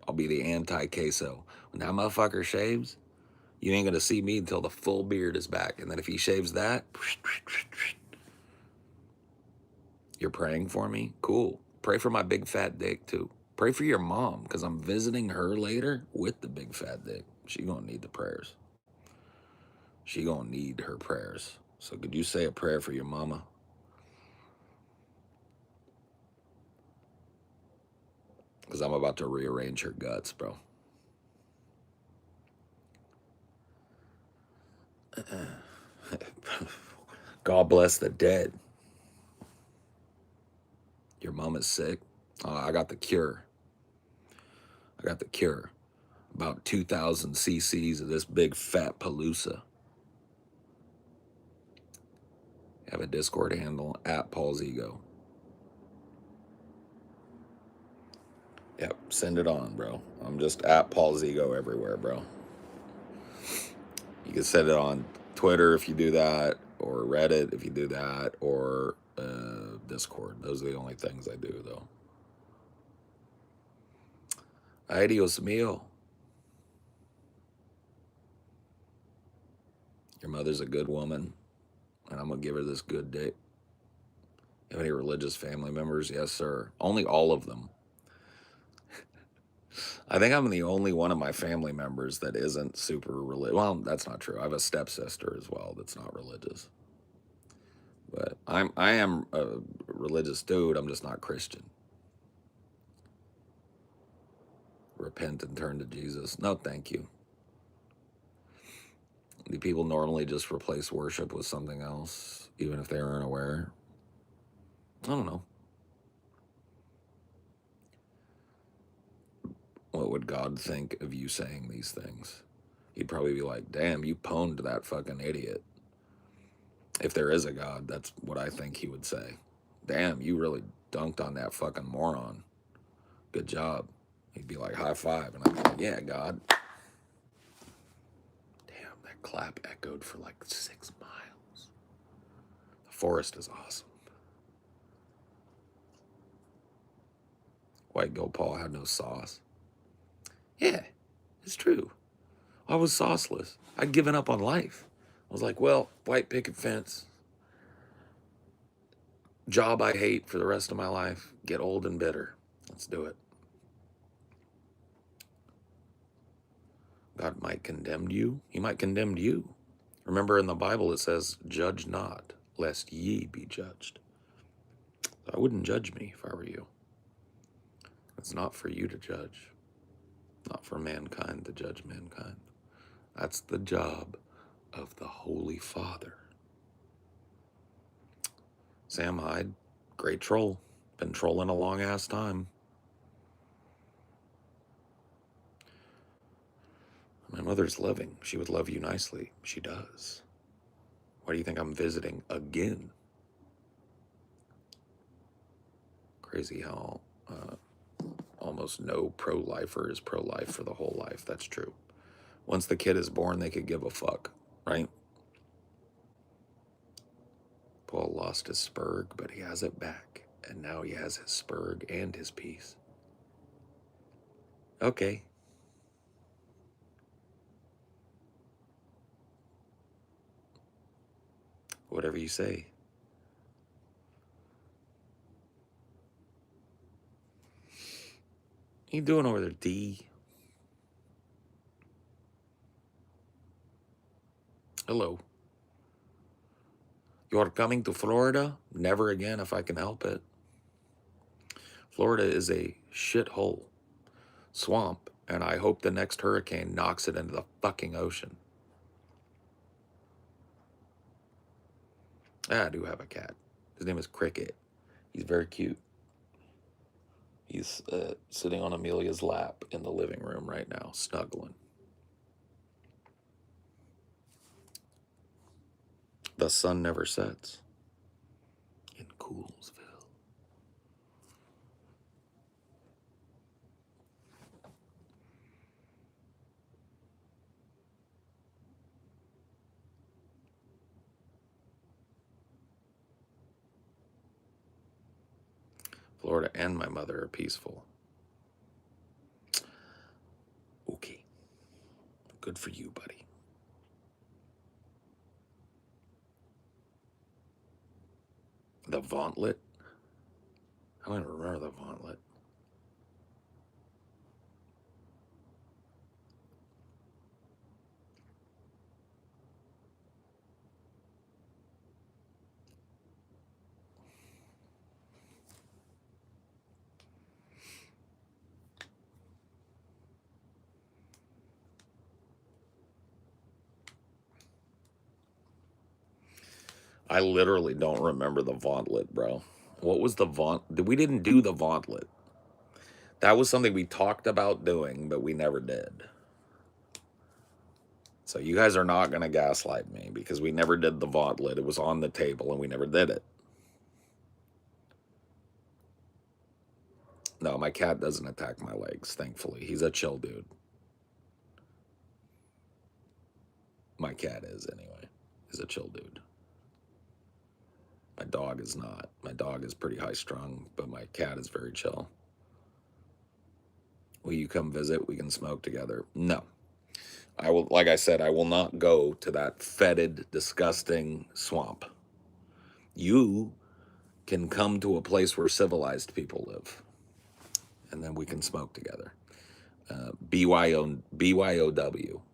I'll be the anti-Queso. When that motherfucker shaves, you ain't gonna see me until the full beard is back. And then if he shaves that, you're praying for me? Cool. Pray for my big fat dick too. Pray for your mom, because I'm visiting her later with the big fat dick. She gonna need the prayers. She gonna need her prayers. So could you say a prayer for your mama? Because I'm about to rearrange her guts, bro. God bless the dead. Your mom is sick. I got the cure. I got the cure. About 2,000 cc's of this big fat Palooza. Have a Discord handle at Paul's Ego. Yep, send it on, bro. I'm just at Paul's Ego everywhere, bro. You can send it on Twitter if you do that, or Reddit if you do that, or Discord. Those are the only things I do, though. Ay, Dios mío. Your mother's a good woman, and I'm going to give her this good dick. You have any religious family members? Yes, sir. Only all of them. I think I'm the only one of my family members that isn't super religious. Well, that's not true. I have a stepsister as well that's not religious. But I am a religious dude. I'm just not Christian. Repent and turn to Jesus. No, thank you. Do people normally just replace worship with something else, even if they aren't aware? I don't know. What would God think of you saying these things? He'd probably be like, damn, you pwned that fucking idiot. If there is a God, that's what I think he would say. Damn, you really dunked on that fucking moron. Good job. He'd be like, high five. And I'd be like, yeah, God. Damn, that clap echoed for like 6 miles. The forest is awesome. White Gold Paul had no sauce. Yeah, it's true. I was sauceless. I'd given up on life. I was like, well, white picket fence, job I hate for the rest of my life, get old and bitter. Let's do it. God might condemn you. He might condemn you. Remember in the Bible it says, judge not, lest ye be judged. I wouldn't judge me if I were you. It's not for you to judge. Not for mankind to judge mankind. That's the job of the Holy Father. Sam Hyde, great troll. Been trolling a long ass time. My mother's living. She would love you nicely. She does. Why do you think I'm visiting again? Crazy how almost no pro-lifer is pro-life for the whole life. That's true. Once the kid is born, they could give a fuck, right? Paul lost his spurg, but he has it back. And now he has his spurg and his peace. Okay. Whatever you say. What you doing over there, D? Hello. You're coming to Florida? Never again if I can help it. Florida is a shithole swamp, and I hope the next hurricane knocks it into the fucking ocean. I do have a cat. His name is Cricket. He's very cute. He's sitting on Amelia's lap in the living room right now, snuggling. The sun never sets in Coolsville. Florida and my mother are peaceful. Okay. Good for you, buddy. The Vauntlet? I don't even remember the Vauntlet. I literally don't remember the Vauntlet, bro. What was the We didn't do the Vauntlet. That was something we talked about doing, but we never did. So you guys are not going to gaslight me because we never did the Vauntlet. It was on the table and we never did it. No, my cat doesn't attack my legs, thankfully. He's a chill dude. My cat is, anyway. He's a chill dude. My dog is not. My dog is pretty high strung, but my cat is very chill. Will you come visit? We can smoke together. No. I will, like I said, I will not go to that fetid, disgusting swamp. You can come to a place where civilized people live, and then we can smoke together. BYOW,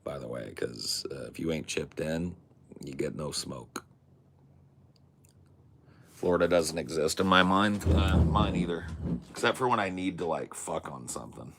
by the way, because if you ain't chipped in, you get no smoke. Florida doesn't exist in my mind. Mine either, except for when I need to like fuck on something.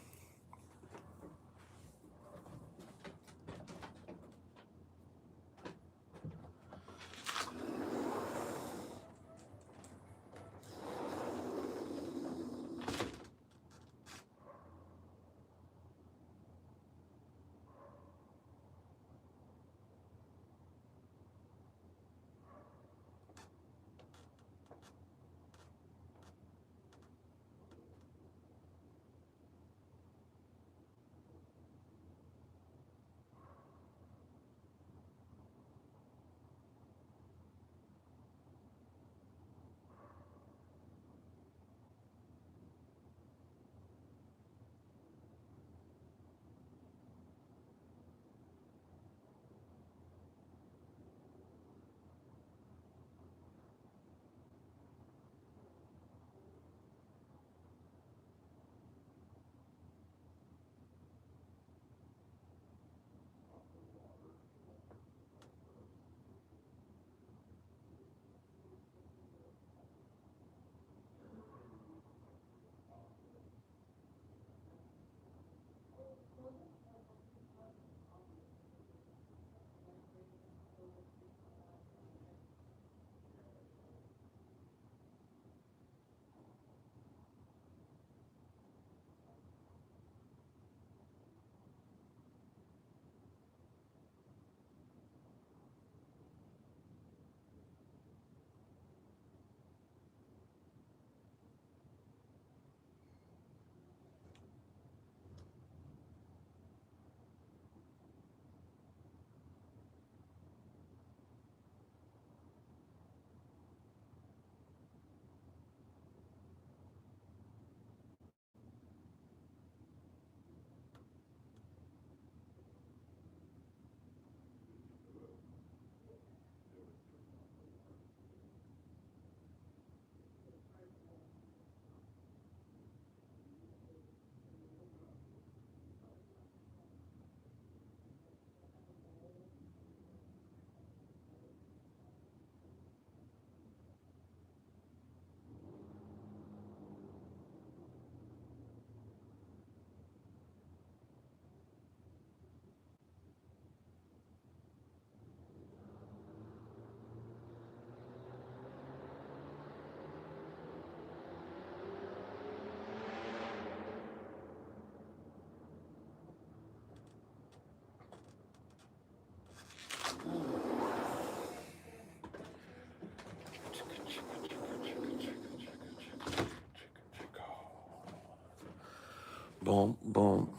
Boom, boom.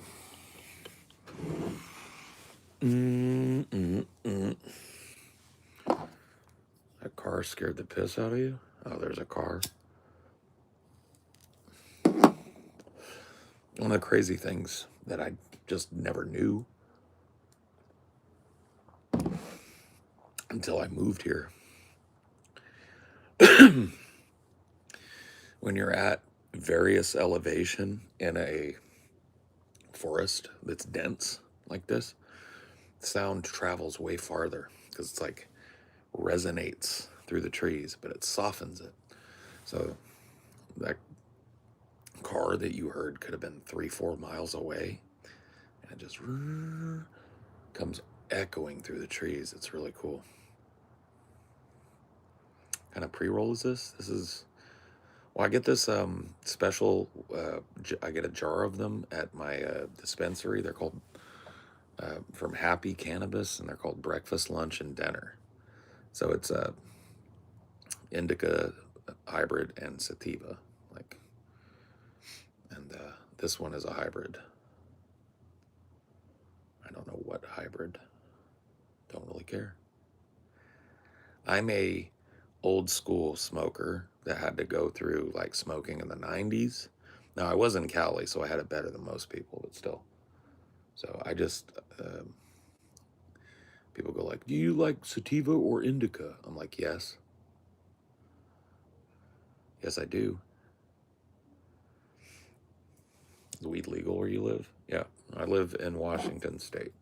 Mm-mm-mm. That car scared the piss out of you? Oh, there's a car. One of the crazy things that I just never knew until I moved here. When you're at various elevation in a forest that's dense like this, sound travels way farther because it's like resonates through the trees, but it softens it. So that car that you heard could have been 3-4 miles away, and it just comes echoing through the trees. It's really cool. What kind of pre-roll is this? This is, well, I get this special, I get a jar of them at my dispensary. They're called, from Happy Cannabis, and they're called breakfast, lunch, and dinner. So it's a indica, hybrid, and sativa, like, and this one is a hybrid. I don't know what hybrid. Don't really care. I'm a old school smoker that had to go through like smoking in the 90s. Now, I was in Cali, so I had it better than most people, but still. So I just, people go like, do you like sativa or indica? I'm like, yes. Yes, I do. Is weed legal where you live? Yeah, I live in Washington State.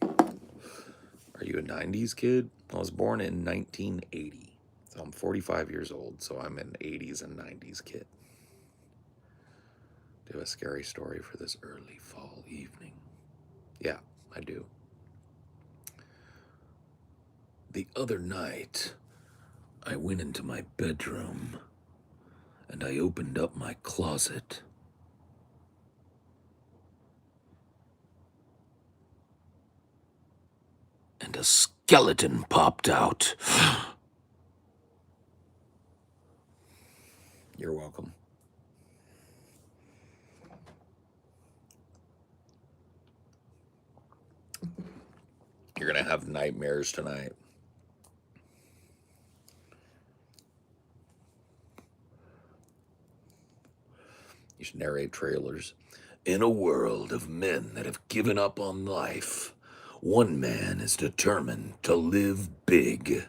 Are you a 90s kid? I was born in 1980. So I'm 45 years old, so I'm an 80s and 90s kid. Do you have a scary story for this early fall evening? Yeah, I do. The other night, I went into my bedroom and I opened up my closet. And a skeleton popped out. You're welcome. You're gonna have nightmares tonight. You should narrate trailers. In a world of men that have given up on life, one man is determined to live big.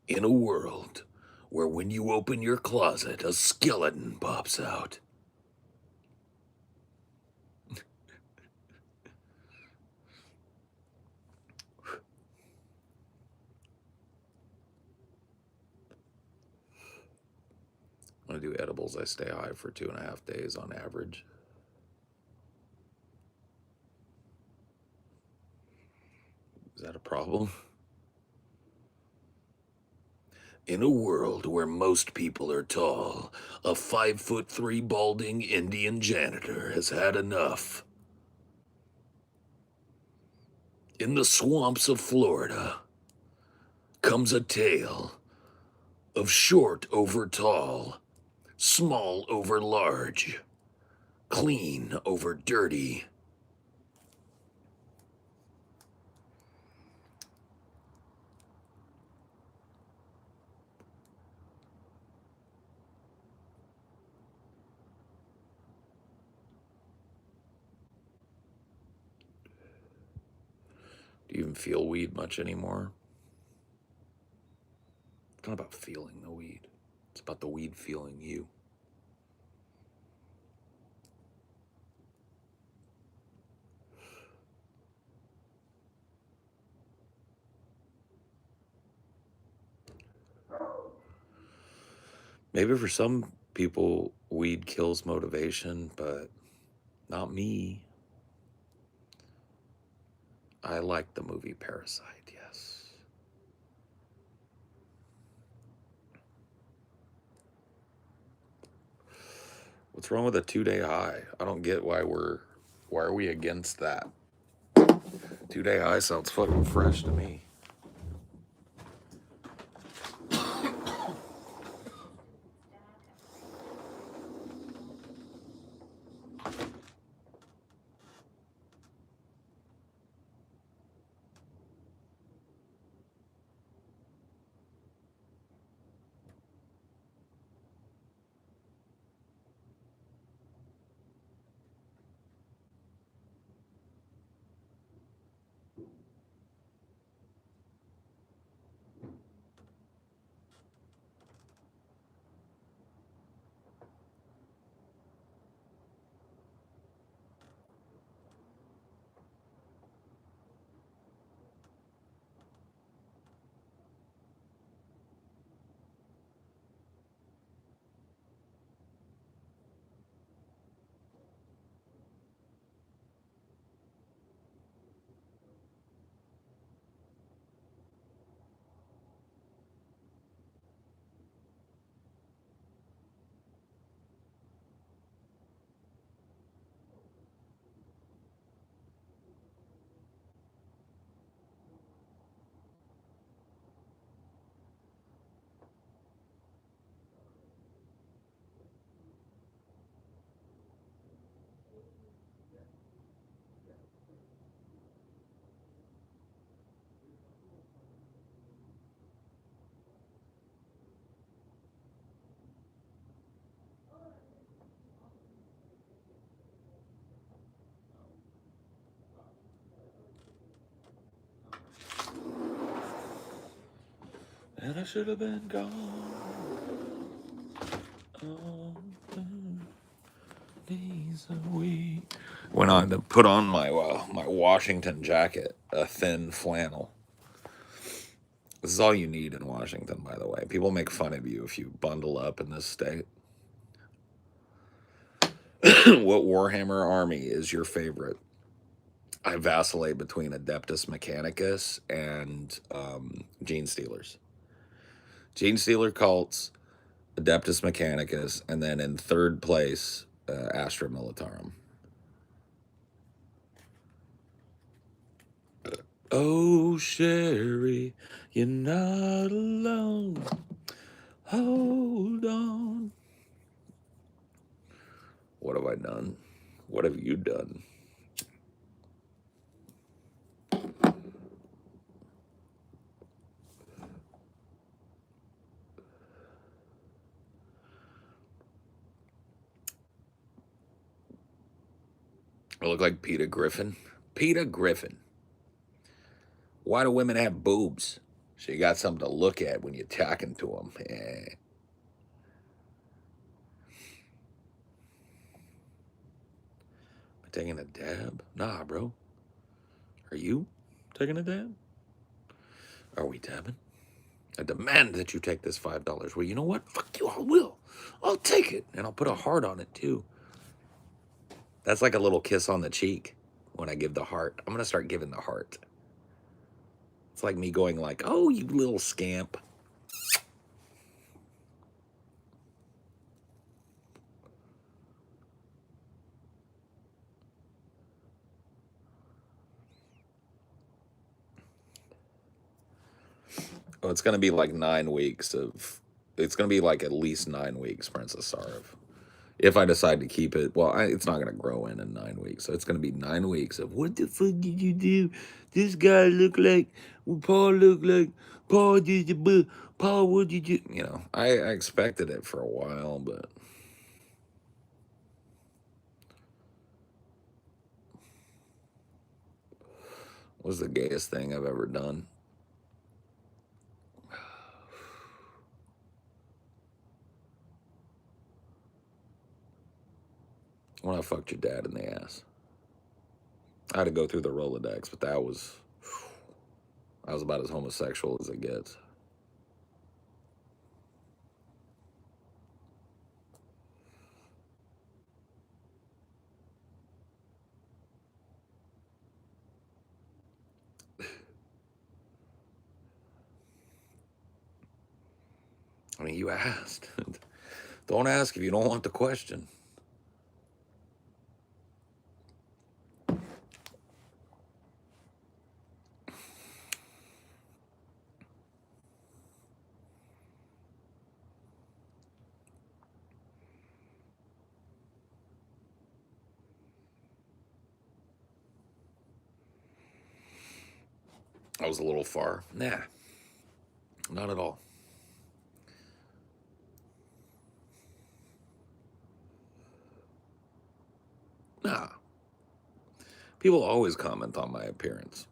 In a world where when you open your closet, a skeleton pops out. When I do edibles, I stay high for 2.5 days on average. Is that a problem? In a world where most people are tall, a 5'3" balding Indian janitor has had enough. In the swamps of Florida comes a tale of short over tall, small over large, clean over dirty. Do you even feel weed much anymore? It's not about feeling the weed. It's about the weed feeling you. Maybe for some people, weed kills motivation, but not me. I like the movie Parasite, yes. What's wrong with a 2-day high? I don't get why are we against that? 2-day ice sounds fucking fresh to me. And I should have been gone. Days a week. Went on to put on my my Washington jacket, a thin flannel. This is all you need in Washington, by the way. People make fun of you if you bundle up in this state. What Warhammer army is your favorite? I vacillate between Adeptus Mechanicus and Gene Stealers. Gene Stealer cults, Adeptus Mechanicus, and then in third place, Astra Militarum. Oh, Sherry, you're not alone. Hold on. What have I done? What have you done? I look like Peter Griffin. Peter Griffin. Why do women have boobs? So you got something to look at when you're talking to them. Yeah. Am I taking a dab? Nah, bro. Are you taking a dab? Are we dabbing? I demand that you take this $5. Well, you know what? Fuck you, I will. I'll take it. And I'll put a heart on it, too. That's like a little kiss on the cheek when I give the heart. I'm going to start giving the heart. It's like me going like, oh, you little scamp. Oh, it's going to be like 9 weeks of... It's going to be like at least 9 weeks, Princess Sarv. If I decide to keep it, well, it's not going to grow in 9 weeks. So it's going to be 9 weeks of, what the fuck did you do? This guy look like, Paul look like, Paul did the book. Paul, what did you... You know, I expected it for a while, but... What was the gayest thing I've ever done? When I fucked your dad in the ass. I had to go through the Rolodex, but that was about as homosexual as it gets. I mean, you asked. Don't ask if you don't want the question. I was a little far. Nah, not at all. Nah. People always comment on my appearance.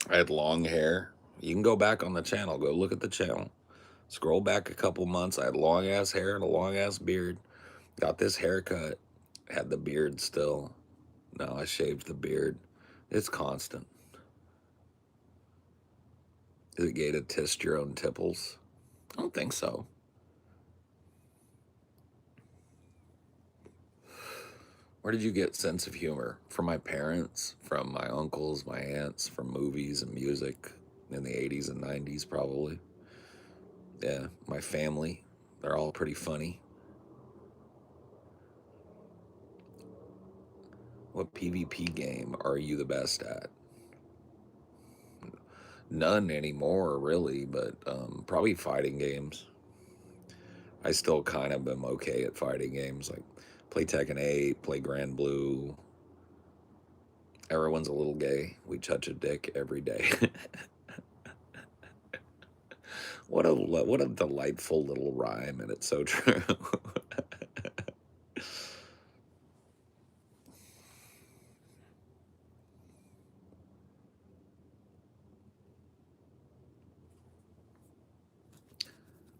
I had long hair. You can go back on the channel. Go look at the channel. Scroll back a couple months. I had long ass hair and a long ass beard. Got this haircut. Had the beard still. Now I shaved the beard. It's constant. Is it gay to test your own tipples? I don't think so. Where did you get sense of humor? From my parents, from my uncles, my aunts, from movies and music in the 80s and 90s, probably. Yeah, my family. They're all pretty funny. What PvP game are you the best at? None anymore, really, but probably fighting games. I still kind of am okay at fighting games, like play Tekken 8, play Grand Blue. Everyone's a little gay. We touch a dick every day. What a delightful little rhyme, and it's so true.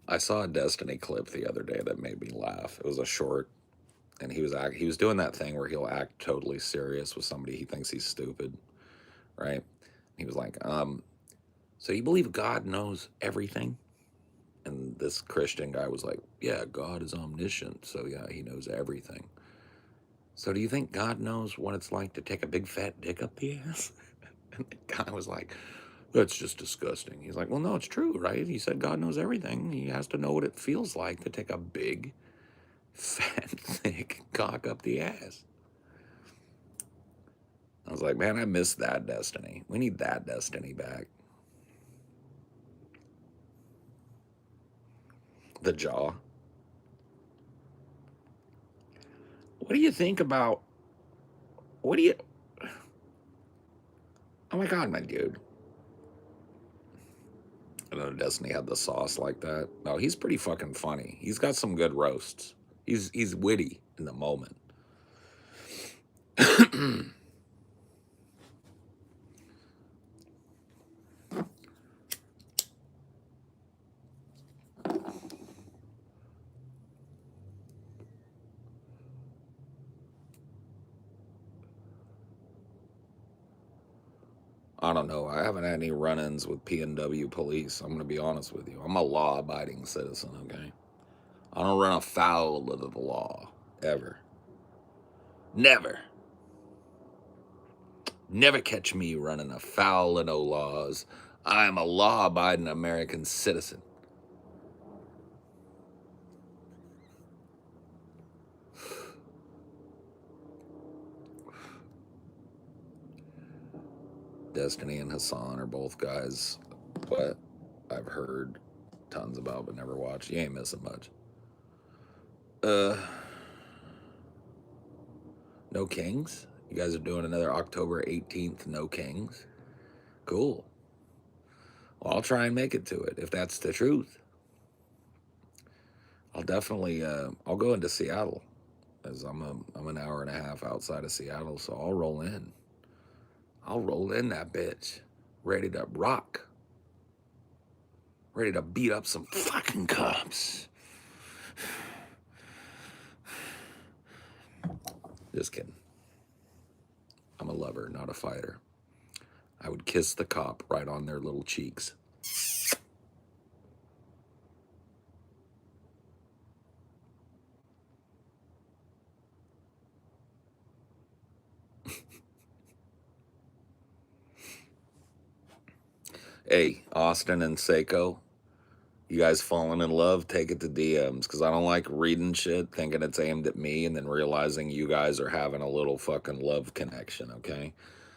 I saw a Destiny clip the other day that made me laugh. It was a short, and he was doing that thing where he'll act totally serious with somebody he thinks he's stupid, right? He was like, so you believe God knows everything? And this Christian guy was like, yeah, God is omniscient, so yeah, he knows everything. So do you think God knows what it's like to take a big fat dick up the ass? And the guy was like, that's just disgusting. He's like, well, no, it's true, right? He said God knows everything. He has to know what it feels like to take a big, fat, thick cock up the ass. I was like, man, I miss that Destiny. We need that Destiny back. The jaw. What do you think about, what do you, oh my God, my dude. I know Destiny had the sauce like that. No, he's pretty fucking funny. He's got some good roasts. He's witty in the moment. I don't know. I haven't had any run-ins with PNW police. I'm going to be honest with you. I'm a law-abiding citizen, okay? I don't run afoul of the law, ever. Never. Never catch me running afoul of no laws. I am a law-abiding American citizen. Destiny and Hassan are both guys, but I've heard tons about but never watched. You ain't missing much. No Kings? You guys are doing another October 18th No Kings? Cool. Well, I'll try and make it to it if that's the truth. I'll definitely I'll go into Seattle, as I'm an hour and a half outside of Seattle, so I'll roll in. I'll roll in that bitch, ready to rock, ready to beat up some fucking cops. Just kidding. I'm a lover, not a fighter. I would kiss the cop right on their little cheeks. Hey, Austin and Seiko, you guys falling in love, take it to DMs, because I don't like reading shit, thinking it's aimed at me, and then realizing you guys are having a little fucking love connection, okay?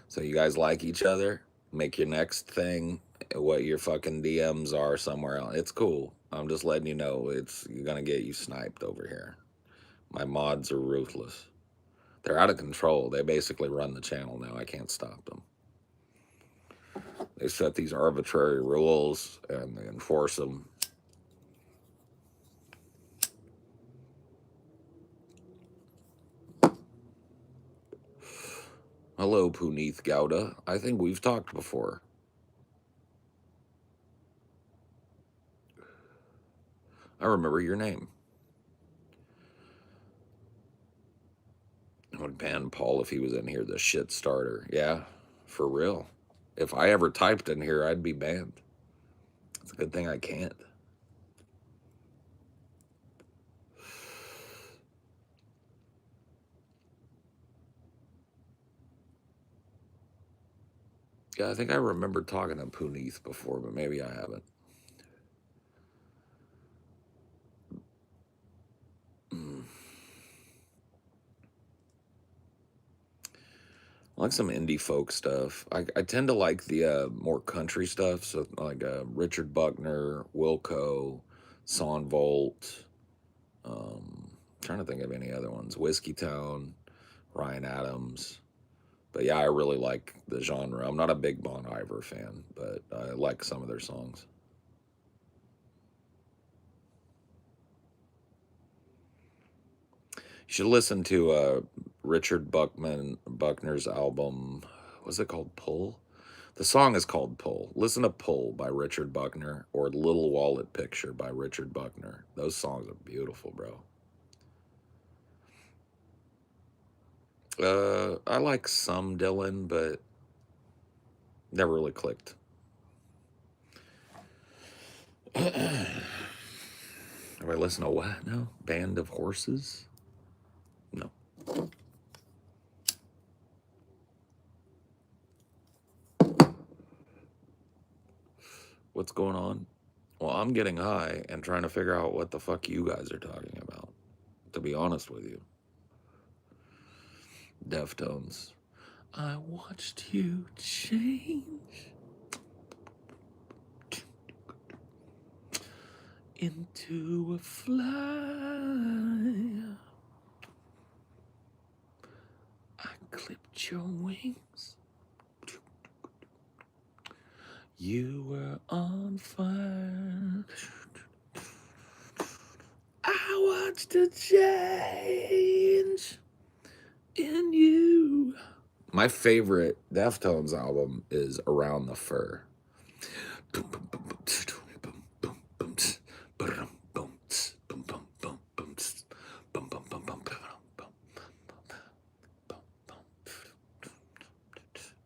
So you guys like each other, make your next thing what your fucking DMs are somewhere else. It's cool. I'm just letting you know you're gonna get you sniped over here. My mods are ruthless. They're out of control. They basically run the channel now. I can't stop them. They set these arbitrary rules and they enforce them. Hello, Puneeth Gowda. I think we've talked before. I remember your name. I would ban Paul if he was in here, the shit starter. Yeah, for real. If I ever typed in here, I'd be banned. It's a good thing I can't. Yeah, I think I remember talking to Puneeth before, but maybe I haven't. I like some indie folk stuff. I tend to like the more country stuff, so like Richard Buckner, Wilco, Son Volt. Trying to think of any other ones. Whiskey Town, Ryan Adams. But yeah, I really like the genre. I'm not a big Bon Iver fan, but I like some of their songs. You should listen to Richard Buckner's album. What's it called? Pull? The song is called Pull. Listen to Pull by Richard Buckner or Little Wallet Picture by Richard Buckner. Those songs are beautiful, bro. I like some Dylan, but never really clicked. Have I listened to what now? Band of Horses? No. What's going on? Well, I'm getting high and trying to figure out what the fuck you guys are talking about, to be honest with you. Deftones. I watched you change into a fly. I clipped your wings. You were on fire. I watched a change in you. My favorite Deftones album is Around the Fur.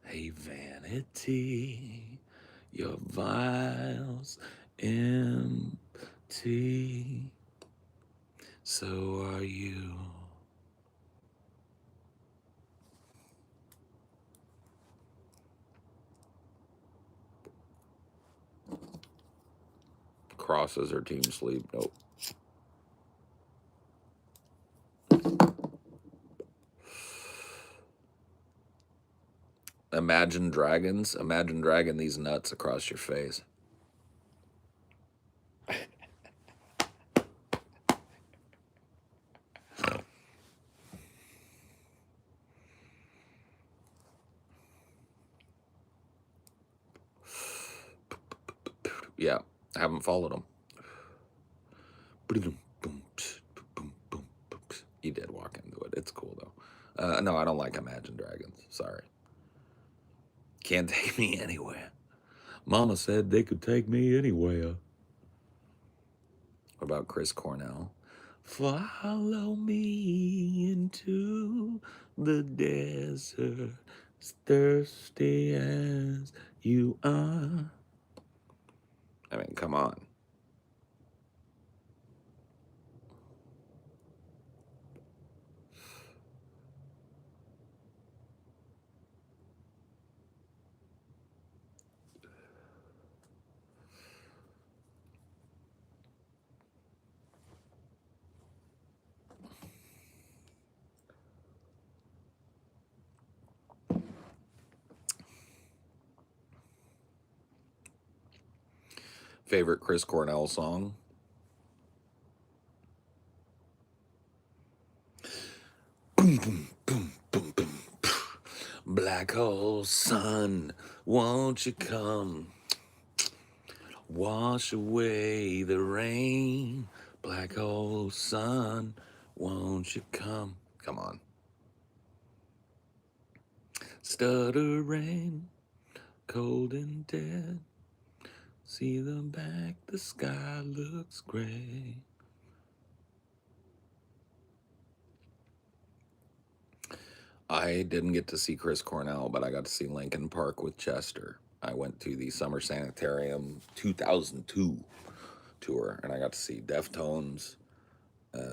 Hey, vanity, your vial's empty. So are you. Crosses her team sleep. Nope. Imagine Dragons. Imagine dragging these nuts across your face. Yeah, I haven't followed them. You did walk into it. It's cool, though. No, I don't like Imagine Dragons. Sorry. Can't take me anywhere. Mama said they could take me anywhere. What about Chris Cornell? Follow me into the desert, as thirsty as you are. I mean, come on. Favorite Chris Cornell song? Boom, boom, boom, boom, boom. Black hole sun, won't you come? Wash away the rain. Black hole sun, won't you come? Come on. Stuttering, cold and dead. See the back, the sky looks gray. I didn't get to see Chris Cornell, but I got to see Linkin Park with Chester. I went to the Summer Sanitarium 2002 tour, and I got to see Deftones,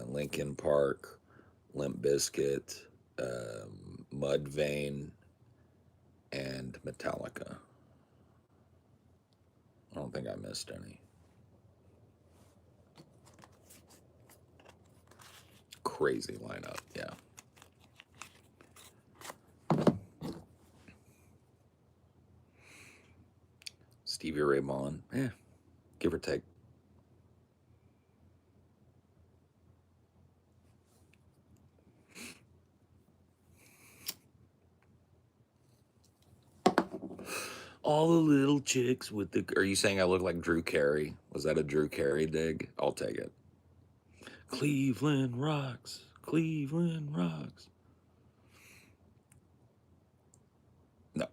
Linkin Park, Limp Bizkit, Mudvayne, and Metallica. I don't think I missed any. Crazy lineup, yeah. Stevie Ray Vaughan, give or take. All the little chicks with the... Are you saying I look like Drew Carey? Was that a Drew Carey dig? I'll take it. Cleveland rocks. Cleveland rocks. No,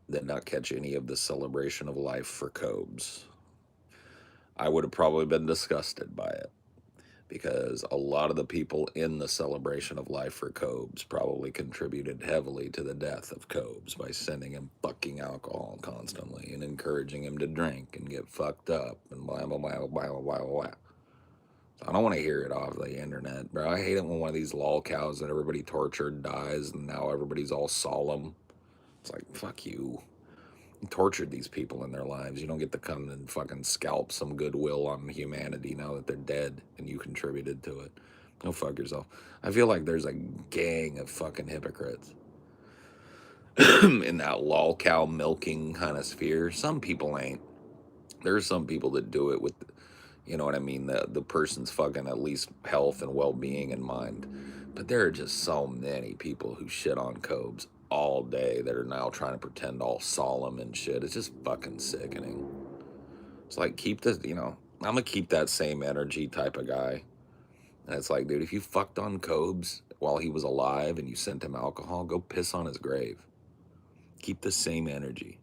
did not catch any of the celebration of life for Cobes. I would have probably been disgusted by it, because a lot of the people in the celebration of life for Cobes probably contributed heavily to the death of Cobes by sending him fucking alcohol constantly and encouraging him to drink and get fucked up and blah, blah, blah, blah, blah, blah, blah. I don't want to hear it off the internet, bro. I hate it when one of these lol cows that everybody tortured dies and now everybody's all solemn. It's like, fuck you. You tortured these people in their lives. You don't get to come and fucking scalp some goodwill on humanity now that they're dead and you contributed to it. Go fuck yourself. I feel like there's a gang of fucking hypocrites in that lol cow milking kind of sphere. Some people ain't. There's some people that do it with, you know what I mean, the person's fucking at least health and well-being in mind. But there are just so many people who shit on Cobes all day that are now trying to pretend all solemn and shit. It's just fucking sickening. It's like, keep this, you know, I'm gonna keep that same energy type of guy. And it's like, dude, if you fucked on Cobes while he was alive and you sent him alcohol, go piss on his grave. Keep the same energy.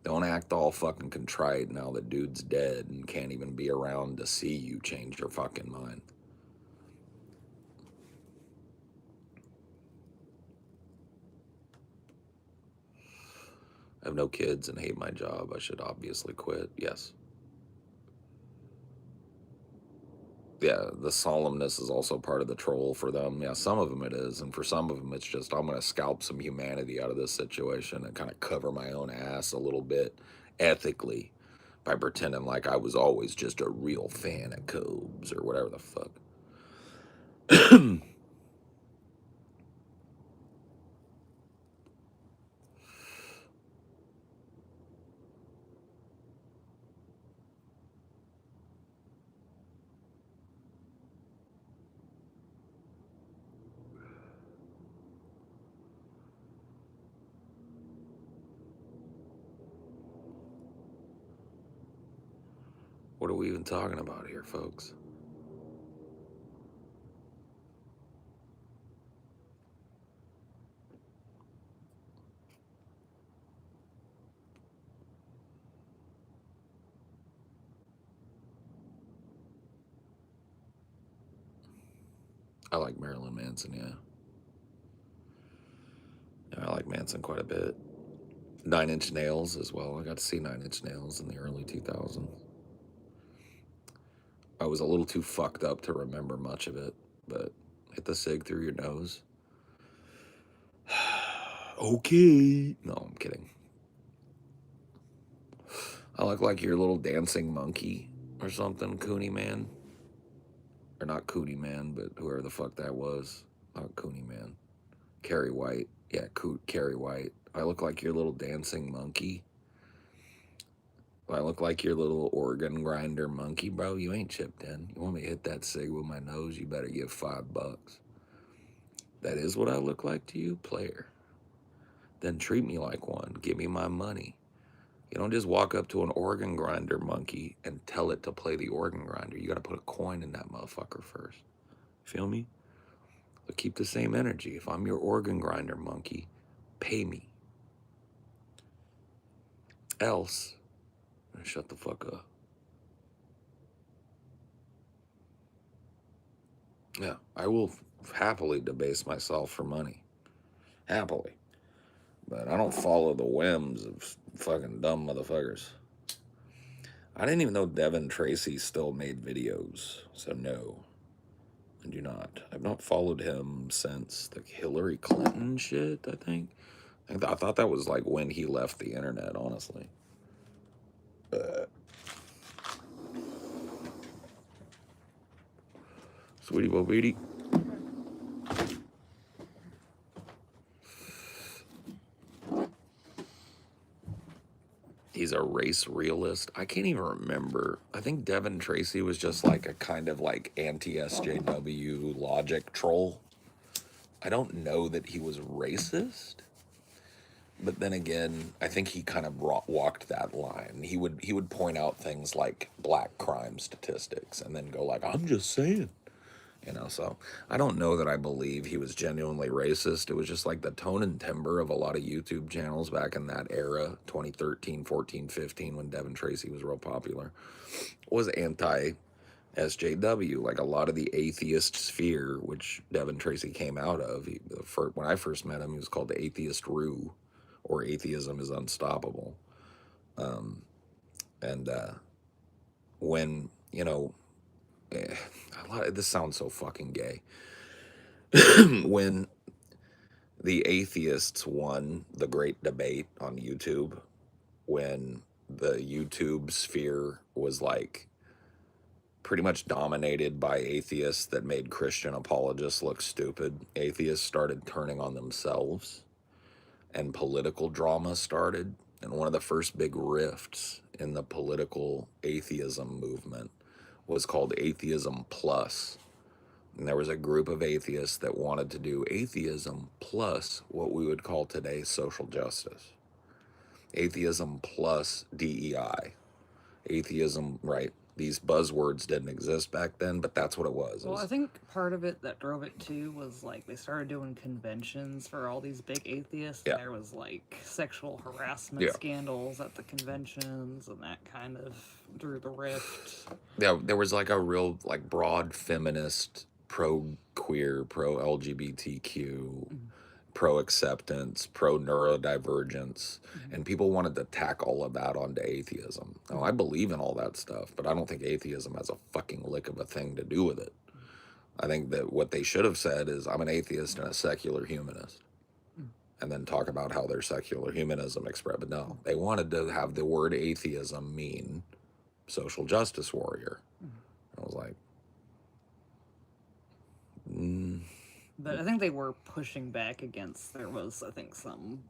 Don't act all fucking contrite now that dude's dead and can't even be around to see you change your fucking mind. I have no kids and hate my job. I should obviously quit. Yes. Yeah, the solemnness is also part of the troll for them. Yeah, some of them it is. And for some of them, it's just, I'm going to scalp some humanity out of this situation and kind of cover my own ass a little bit ethically by pretending like I was always just a real fan of Cobes or whatever the fuck. What are we even talking about here, folks? I like Marilyn Manson, yeah. I like Manson quite a bit. 9 Inch Nails as well. I got to see 9 Inch Nails in the early 2000s. I was a little too fucked up to remember much of it, but hit the cig through your nose. Okay. No, I'm kidding. I look like your little dancing monkey or something, Cooney Man. Or not Cooney Man, but whoever the fuck that was. Not Cooney Man. Carrie White. Yeah, Carrie White. I look like your little dancing monkey. I look like your little organ grinder monkey, bro. You ain't chipped in. You want me to hit that cig with my nose? You better give $5. That is what I look like to you, player. then treat me like one. Give me my money. You don't just walk up to an organ grinder monkey and tell it to play the organ grinder. You got to put a coin in that motherfucker first. Feel me? But keep the same energy. If I'm your organ grinder monkey, pay me. Else, shut the fuck up. Yeah, I will happily debase myself for money. Happily. But I don't follow the whims of fucking dumb motherfuckers. I didn't even know Devin Tracy still made videos. So no, I do not. I've not followed him since the Hillary Clinton shit, I think. I thought that was like when he left the internet, honestly. Sweetie Bobidi. He's a race realist. I can't even remember. I think Devin Tracy was just like a kind of like anti-SJW logic troll. I don't know that he was racist. But then again, I think he kind of walked that line. He would point out things like black crime statistics and then go like, I'm just saying. You know, so I don't know that I believe he was genuinely racist. It was just like the tone and timbre of a lot of YouTube channels back in that era, 2013, 14, 15, when Devin Tracy was real popular, was anti-SJW. Like a lot of the atheist sphere, which Devin Tracy came out of. When I first met him, he was called the Atheist Rue, or Atheism is Unstoppable. When, you know, this sounds so fucking gay. When the atheists won the great debate on YouTube, when the YouTube sphere was like pretty much dominated by atheists that made Christian apologists look stupid, atheists started turning on themselves and political drama started. And one of the first big rifts in the political atheism movement was called Atheism Plus. And there was a group of atheists that wanted to do atheism plus what we would call today social justice. Atheism plus DEI. Atheism, right? These buzzwords didn't exist back then, but that's what it was. Well, I think part of it that drove it too was like they started doing conventions for all these big atheists. Yeah. And there was like sexual harassment scandals at the conventions, and that kind of drew the rift. Yeah, there was like a real like broad feminist, pro-queer, pro-LGBTQ, pro-acceptance, pro-neurodivergence, and people wanted to tack all of that onto atheism. Now, I believe in all that stuff, but I don't think atheism has a fucking lick of a thing to do with it. I think that what they should have said is, I'm an atheist and a secular humanist, and then talk about how their secular humanism expressed. But no, they wanted to have the word atheism mean social justice warrior. I was like, But I think they were pushing back against, there was, I think, some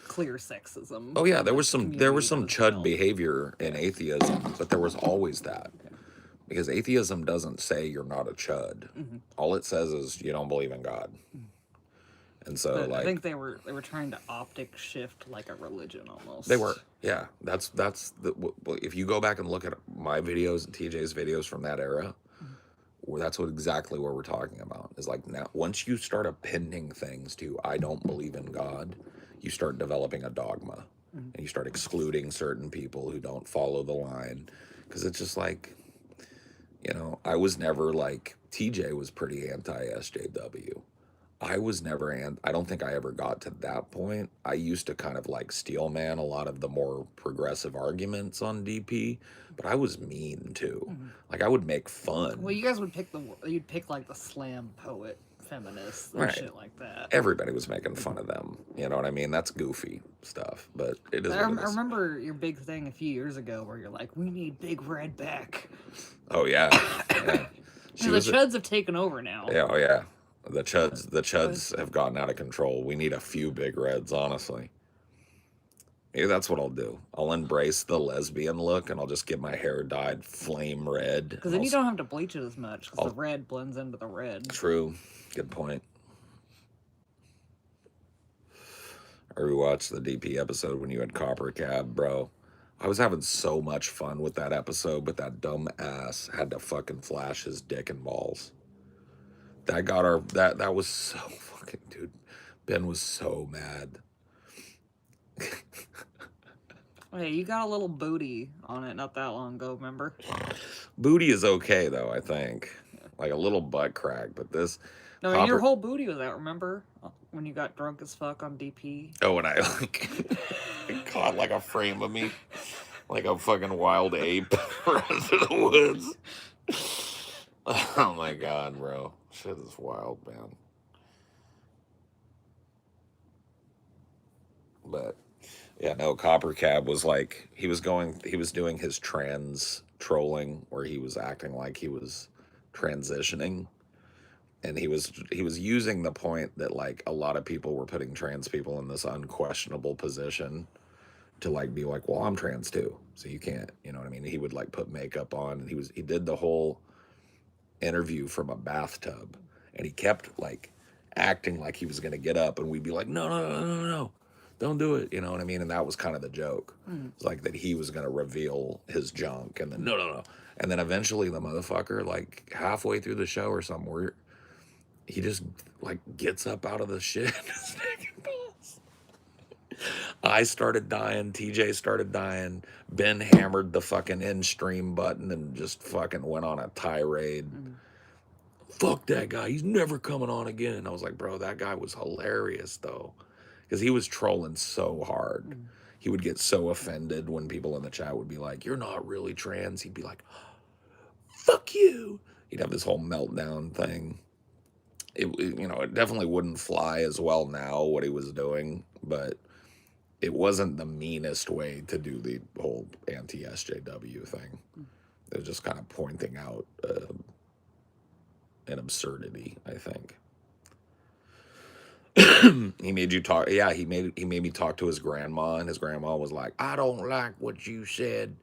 clear sexism. oh yeah, there was some community chud well. behavior in atheism, but there was always that. Because atheism doesn't say you're not a chud. All it says is you don't believe in God. And so, But like, I think they were trying to optic shift like a religion almost. they were, yeah. That's if you go back and look at my videos and TJ's videos from that era, that's exactly what we're talking about. Is like, now once you start appending things to I don't believe in God, you start developing a dogma, and you start excluding certain people who don't follow the line, because it's just like, you know, I was never like, TJ was pretty anti-SJW. I was never, I don't think I ever got to that point. I used to kind of like steelman a lot of the more progressive arguments on DP, but I was mean too. Like, I would make fun. Well, you guys would pick you'd pick like the slam poet feminists and Right. shit like that. Everybody was making fun of them. You know what I mean? That's goofy stuff, but it is I what it is. remember your big thing a few years ago where you're like, we need Big Red back. Oh yeah. Yeah. The Chuds have taken over now. Yeah, oh yeah. The chuds have gotten out of control. We need a few Big Reds, honestly. Maybe that's what I'll do. I'll embrace the lesbian look, and I'll just get my hair dyed flame red. Because then you don't have to bleach it as much, because the red blends into the red. True. Good point. I rewatched the DP episode when you had Copper Cab, bro. I was having so much fun with that episode, but that dumb ass had to fucking flash his dick and balls. That got our that was so fucking, dude. Ben was so mad. Hey, you got a little booty on it not that long ago, remember? Booty is okay though, I think. Like a little butt crack, but this No, and your whole booty was out, remember? When you got drunk as fuck on DP. Oh, and I like caught like a frame of me, like a fucking wild ape running through the woods. Oh my god, bro, shit is wild, man. But yeah, no, Copper Cab was like he was doing his trans trolling where he was acting like he was transitioning. And he was using the point that like a lot of people were putting trans people in this unquestionable position to like be like, well, I'm trans too, so you can't, you know what I mean? He would like put makeup on, and he did the whole interview from a bathtub, and he kept like acting like he was gonna get up, and we'd be like, no, no, no, no, no, don't do it, you know what I mean? And that was kind of the joke. It's like that he was gonna reveal his junk, and then no, no, no, and then eventually the motherfucker, like halfway through the show or somewhere, he just like gets up out of the shit. I started dying. TJ started dying. Ben hammered the fucking end stream button and just fucking went on a tirade. Fuck that guy. He's never coming on again. I was like, bro, that guy was hilarious though, because he was trolling so hard. He would get so offended when people in the chat would be like, you're not really trans. He'd be like, fuck you. He'd have this whole meltdown thing. It definitely wouldn't fly as well now what he was doing, but it wasn't the meanest way to do the whole anti-SJW thing. It was just kind of pointing out an absurdity, I think. He made you talk. Yeah, he made me talk to his grandma, and his grandma was like, "I don't like what you said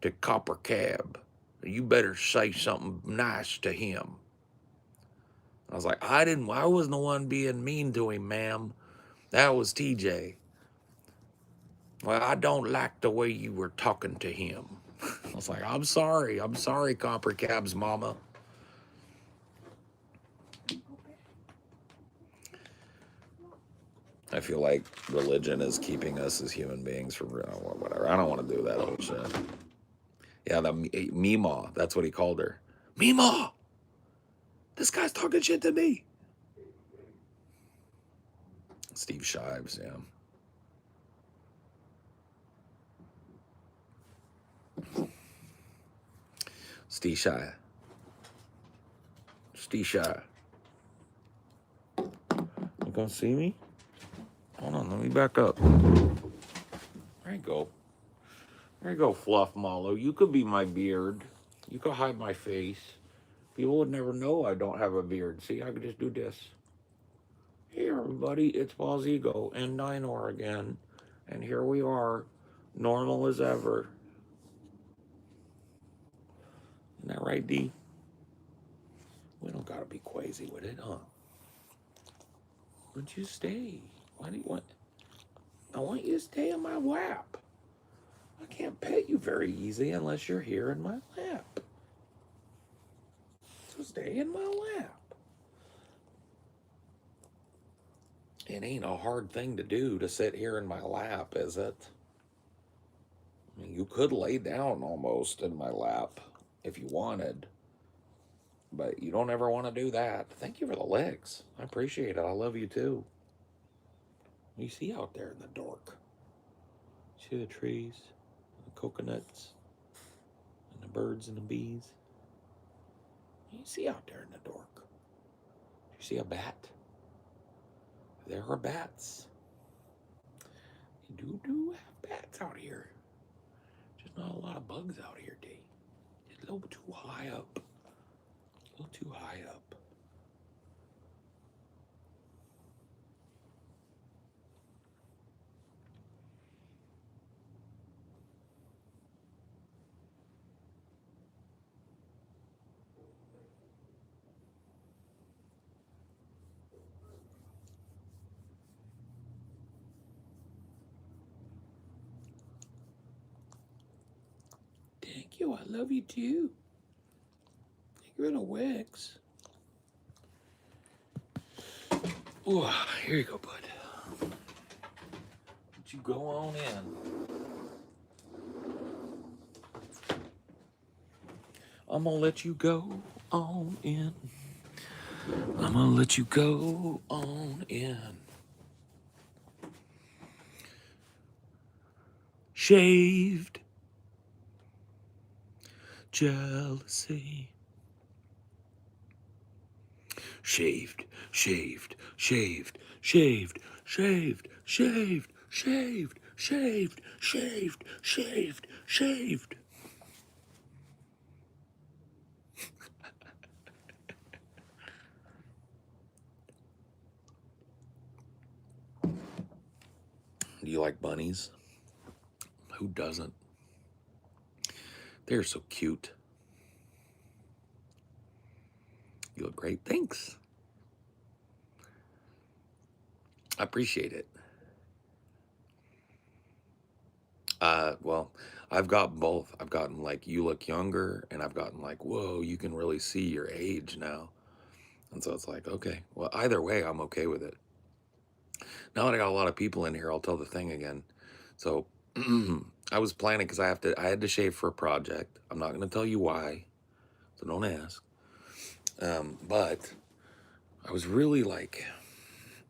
to Copper Cab. You better say something nice to him." I was like, I wasn't the one being mean to him, ma'am. That was TJ. Well, I don't like the way you were talking to him. I was like, I'm sorry, Copper Cab's mama. I feel like religion is keeping us as human beings from whatever. I don't want to do that whole shit. Yeah, the Meemaw, that's what he called her. Meemaw! This guy's talking shit to me. Steve Shives, yeah. Steve Shy. You gonna see me? Hold on, let me back up. There you go. There you go, Fluff Mallow. You could be my beard. You could hide my face. People would never know I don't have a beard. See, I could just do this. Hey, everybody, it's Boz Ego and Dinor again. And here we are, normal as ever. Isn't that right, D? We don't gotta be crazy with it, huh? Would you stay? Why do you want... I want you to stay in my lap. I can't pet you very easy unless you're here in my lap. So stay in my lap. It ain't a hard thing to do to sit here in my lap, is it? I mean, you could lay down almost in my lap if you wanted, but you don't ever want to do that. Thank you for the legs. I appreciate it. I love you too. What do you see out there in the dark? See the trees, the coconuts, and the birds and the bees? What do you see out there in the dark? Do you see a bat? There are bats. You do have bats out here. Just not a lot of bugs out here, D. It's a little too high up. A little too high up. you. I love you too. You're in a Wix. Ooh, here you go, bud. Let you go on in. I'm gonna let you go on in. I'm gonna let you go on in. Shaved. Jealousy. Shaved, shaved, shaved, shaved, shaved, shaved, shaved, shaved, shaved, shaved, shaved. Do you like bunnies? Who doesn't? They're so cute. You look great. Thanks. I appreciate it. Well, I've got both. I've gotten like, you look younger, and I've gotten like, whoa, you can really see your age now. And so it's like, okay, well, either way, I'm okay with it. Now that I got a lot of people in here, I'll tell the thing again. So I was planning because I had to shave for a project. I'm not going to tell you why, so don't ask. But I was really like,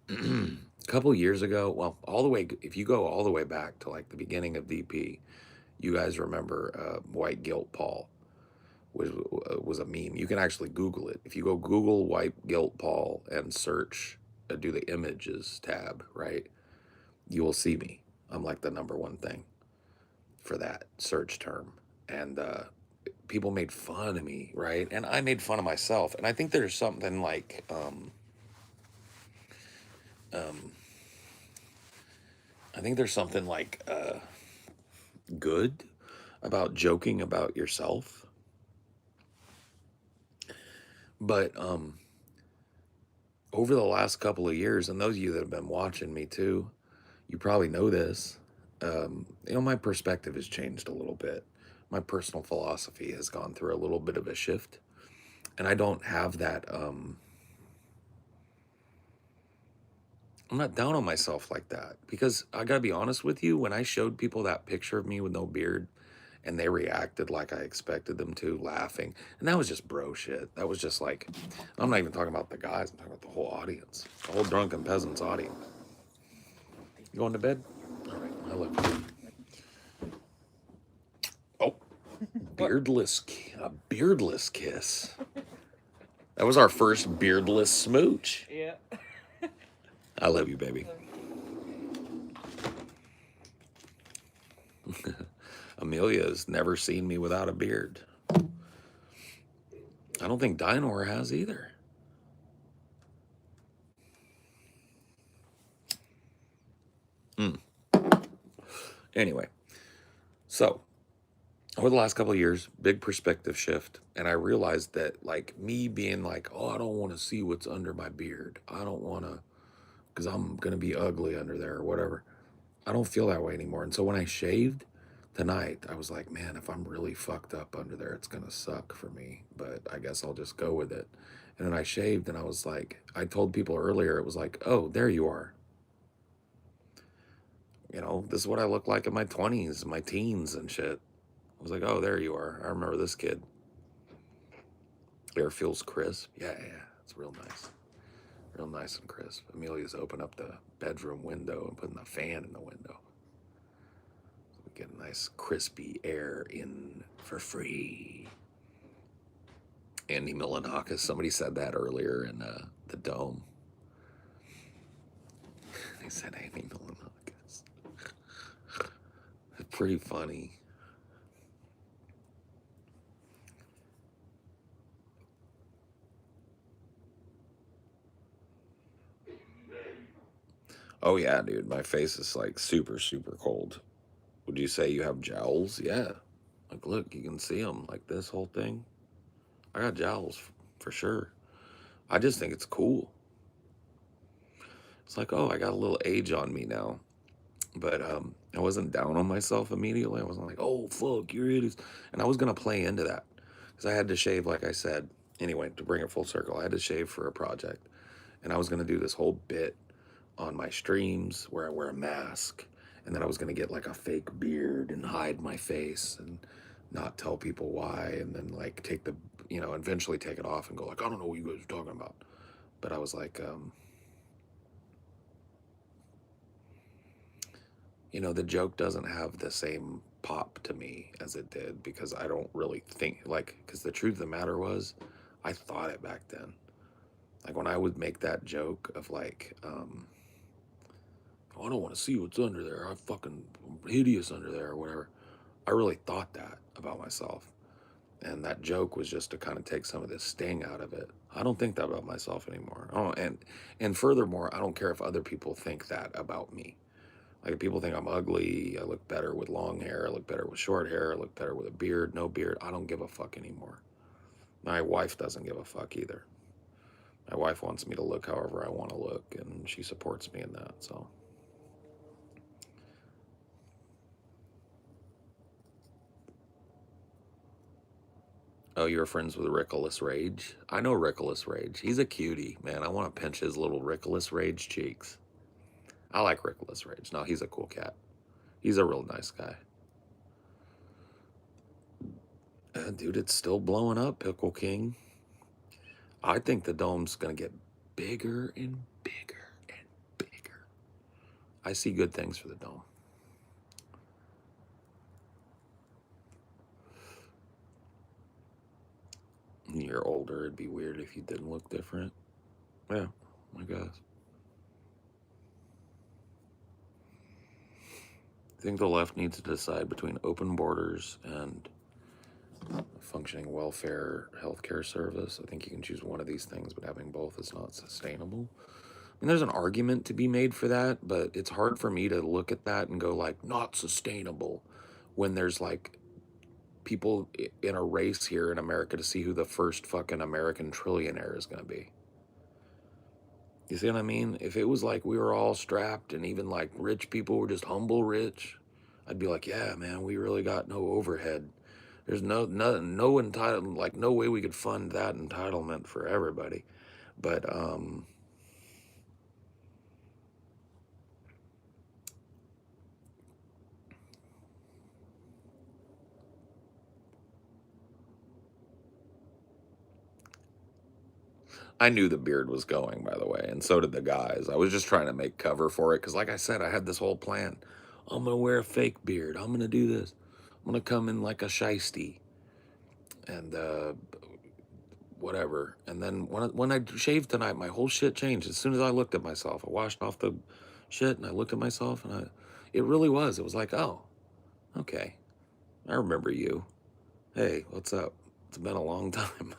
a couple years ago, well, all the way, if you go all the way back to like the beginning of DP, you guys remember White Guilt Paul was a meme. You can actually Google it. If you go Google White Guilt Paul and search, do the images tab, right? You will see me. I'm like the #1 thing for that search term. And people made fun of me, right? And I made fun of myself. And I think there's something like, I think there's something like good about joking about yourself. But over the last couple of years, and those of you that have been watching me too, you probably know this. My perspective has changed a little bit. My personal philosophy has gone through a little bit of a shift. And I don't have that, I'm not down on myself like that. Because I gotta be honest with you, when I showed people that picture of me with no beard, and they reacted like I expected them to, laughing, and that was just bro shit. That was just like, I'm not even talking about the guys, I'm talking about the whole audience, the whole drunken peasants audience. You going to bed? All right, I love you. Oh, a beardless kiss. That was our first beardless smooch. Yeah. I love you, baby. Amelia's never seen me without a beard. I don't think Dinor has either. Anyway, so over the last couple of years, big perspective shift, and I realized that like me being like, oh, I don't want to see what's under my beard. I don't want to, because I'm gonna be ugly under there or whatever. I don't feel that way anymore. And so when I shaved tonight, I was like, man, if I'm really fucked up under there, it's gonna suck for me. But I guess I'll just go with it. And then I shaved, and I was like, I told people earlier, it was like, oh, there you are. This is what I look like in my 20s, my teens and shit. I was like, oh, there you are. I remember this kid. Air feels crisp. Yeah, it's real nice. Real nice and crisp. Amelia's opened up the bedroom window and putting the fan in the window. So we get a nice crispy air in for free. Andy Milanakis, somebody said that earlier in the Dome. They said Andy Milanakis. It's pretty funny. Oh yeah, dude, my face is like super, super cold. Would you say you have jowls? Yeah. Like, look, you can see them. Like this whole thing. I got jowls for sure. I just think it's cool. It's like, oh, I got a little age on me now. But I wasn't down on myself immediately. I wasn't like, oh fuck, you're idiots. And I was gonna play into that because I had to shave, like I said. Anyway, to bring it full circle, I had to shave for a project, and I was gonna do this whole bit on my streams where I wear a mask, and then I was gonna get like a fake beard and hide my face and not tell people why, and then like take the, eventually take it off and go like, I don't know what you guys are talking about. But I was like, the joke doesn't have the same pop to me as it did because I don't really think, like, because the truth of the matter was, I thought it back then. Like when I would make that joke of like, oh, I don't want to see what's under there. I'm fucking hideous under there or whatever. I really thought that about myself. And that joke was just to kind of take some of this sting out of it. I don't think that about myself anymore. Oh, and furthermore, I don't care if other people think that about me. Like if people think I'm ugly, I look better with long hair, I look better with short hair, I look better with a beard, no beard. I don't give a fuck anymore. My wife doesn't give a fuck either. My wife wants me to look however I want to look, and she supports me in that. So. Oh, you're friends with Rickolas Rage? I know Rickolas Rage. He's a cutie, man. I want to pinch his little Rickolas Rage cheeks. I like Rickolas Rage. No, he's a cool cat. He's a real nice guy. Dude, it's still blowing up, Pickle King. I think the dome's going to get bigger and bigger and bigger. I see good things for the dome. When you're older, it'd be weird if you didn't look different. Yeah, I guess. I think the left needs to decide between open borders and a functioning welfare healthcare service. I think you can choose one of these things, but having both is not sustainable. And there's an argument to be made for that, but it's hard for me to look at that and go like, not sustainable, when there's like people in a race here in America to see who the first fucking American trillionaire is going to be. You see what I mean? If it was like we were all strapped and even like rich people were just humble rich, I'd be like, yeah, man, we really got no overhead. There's no entitlement, like no way we could fund that entitlement for everybody. But I knew the beard was going, by the way, and so did the guys. I was just trying to make cover for it because, like I said, I had this whole plan. I'm gonna wear a fake beard. I'm gonna do this. I'm gonna come in like a shiesty, and whatever. And then when I shaved tonight, my whole shit changed. As soon as I looked at myself, I washed off the shit and I looked at myself, and it really was. It was like, oh, okay, I remember you. Hey, what's up? It's been a long time.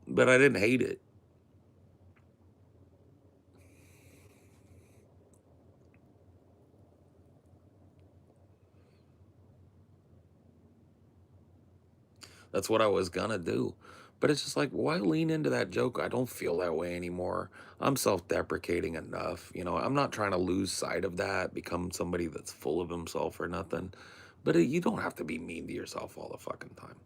But I didn't hate it. That's what I was gonna do. But it's just like, why lean into that joke? I don't feel that way anymore. I'm self deprecating enough. I'm not trying to lose sight of that, become somebody that's full of himself or nothing. But you don't have to be mean to yourself all the fucking time.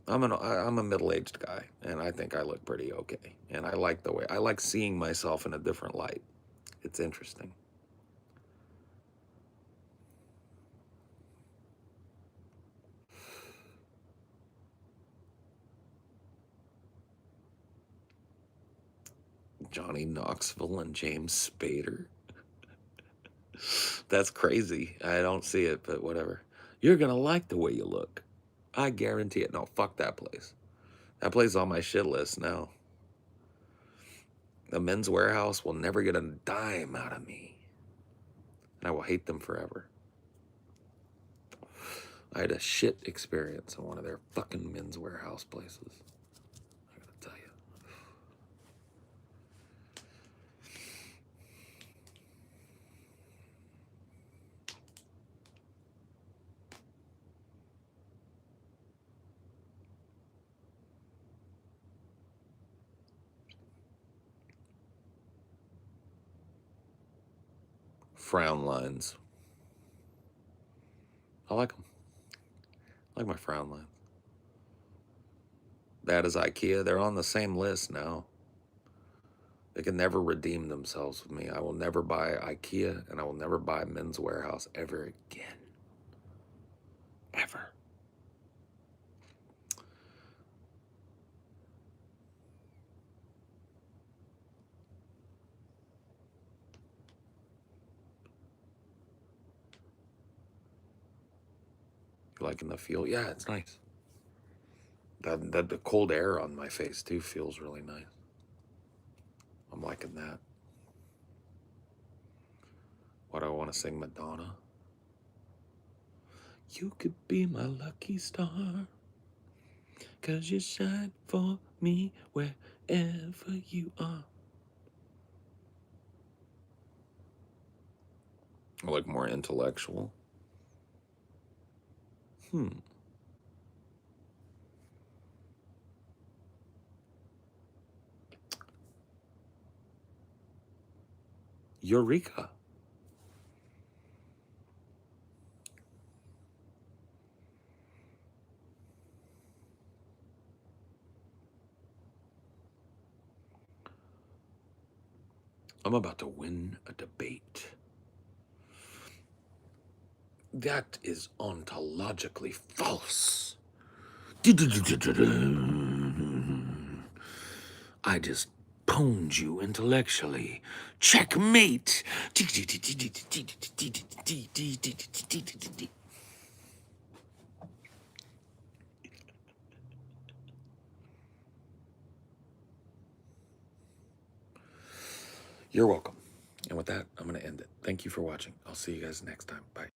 I'm a middle aged guy, and I think I look pretty okay. And I like the way, I like seeing myself in a different light. It's interesting. Johnny Knoxville and James Spader. That's crazy. I don't see it, but whatever. You're gonna like the way you look. I guarantee it. No, fuck that place. That place is on my shit list now. The Men's Warehouse will never get a dime out of me. And I will hate them forever. I had a shit experience in one of their fucking Men's Warehouse places. I gotta tell you. frown lines. I like them. I like my frown lines. That is IKEA. They're on the same list now. They can never redeem themselves with me. I will never buy IKEA, and I will never buy Men's Warehouse ever again. Ever. You liking the feel? Yeah, it's nice. The cold air on my face too feels really nice. I'm liking that. What do I want to sing, Madonna? You could be my lucky star, 'cause you shine for me wherever you are. I like more intellectual. Eureka. I'm about to win a debate. That is ontologically false. I just pwned you intellectually. Checkmate. You're welcome. And with that, I'm going to end it. Thank you for watching. I'll see you guys next time. Bye.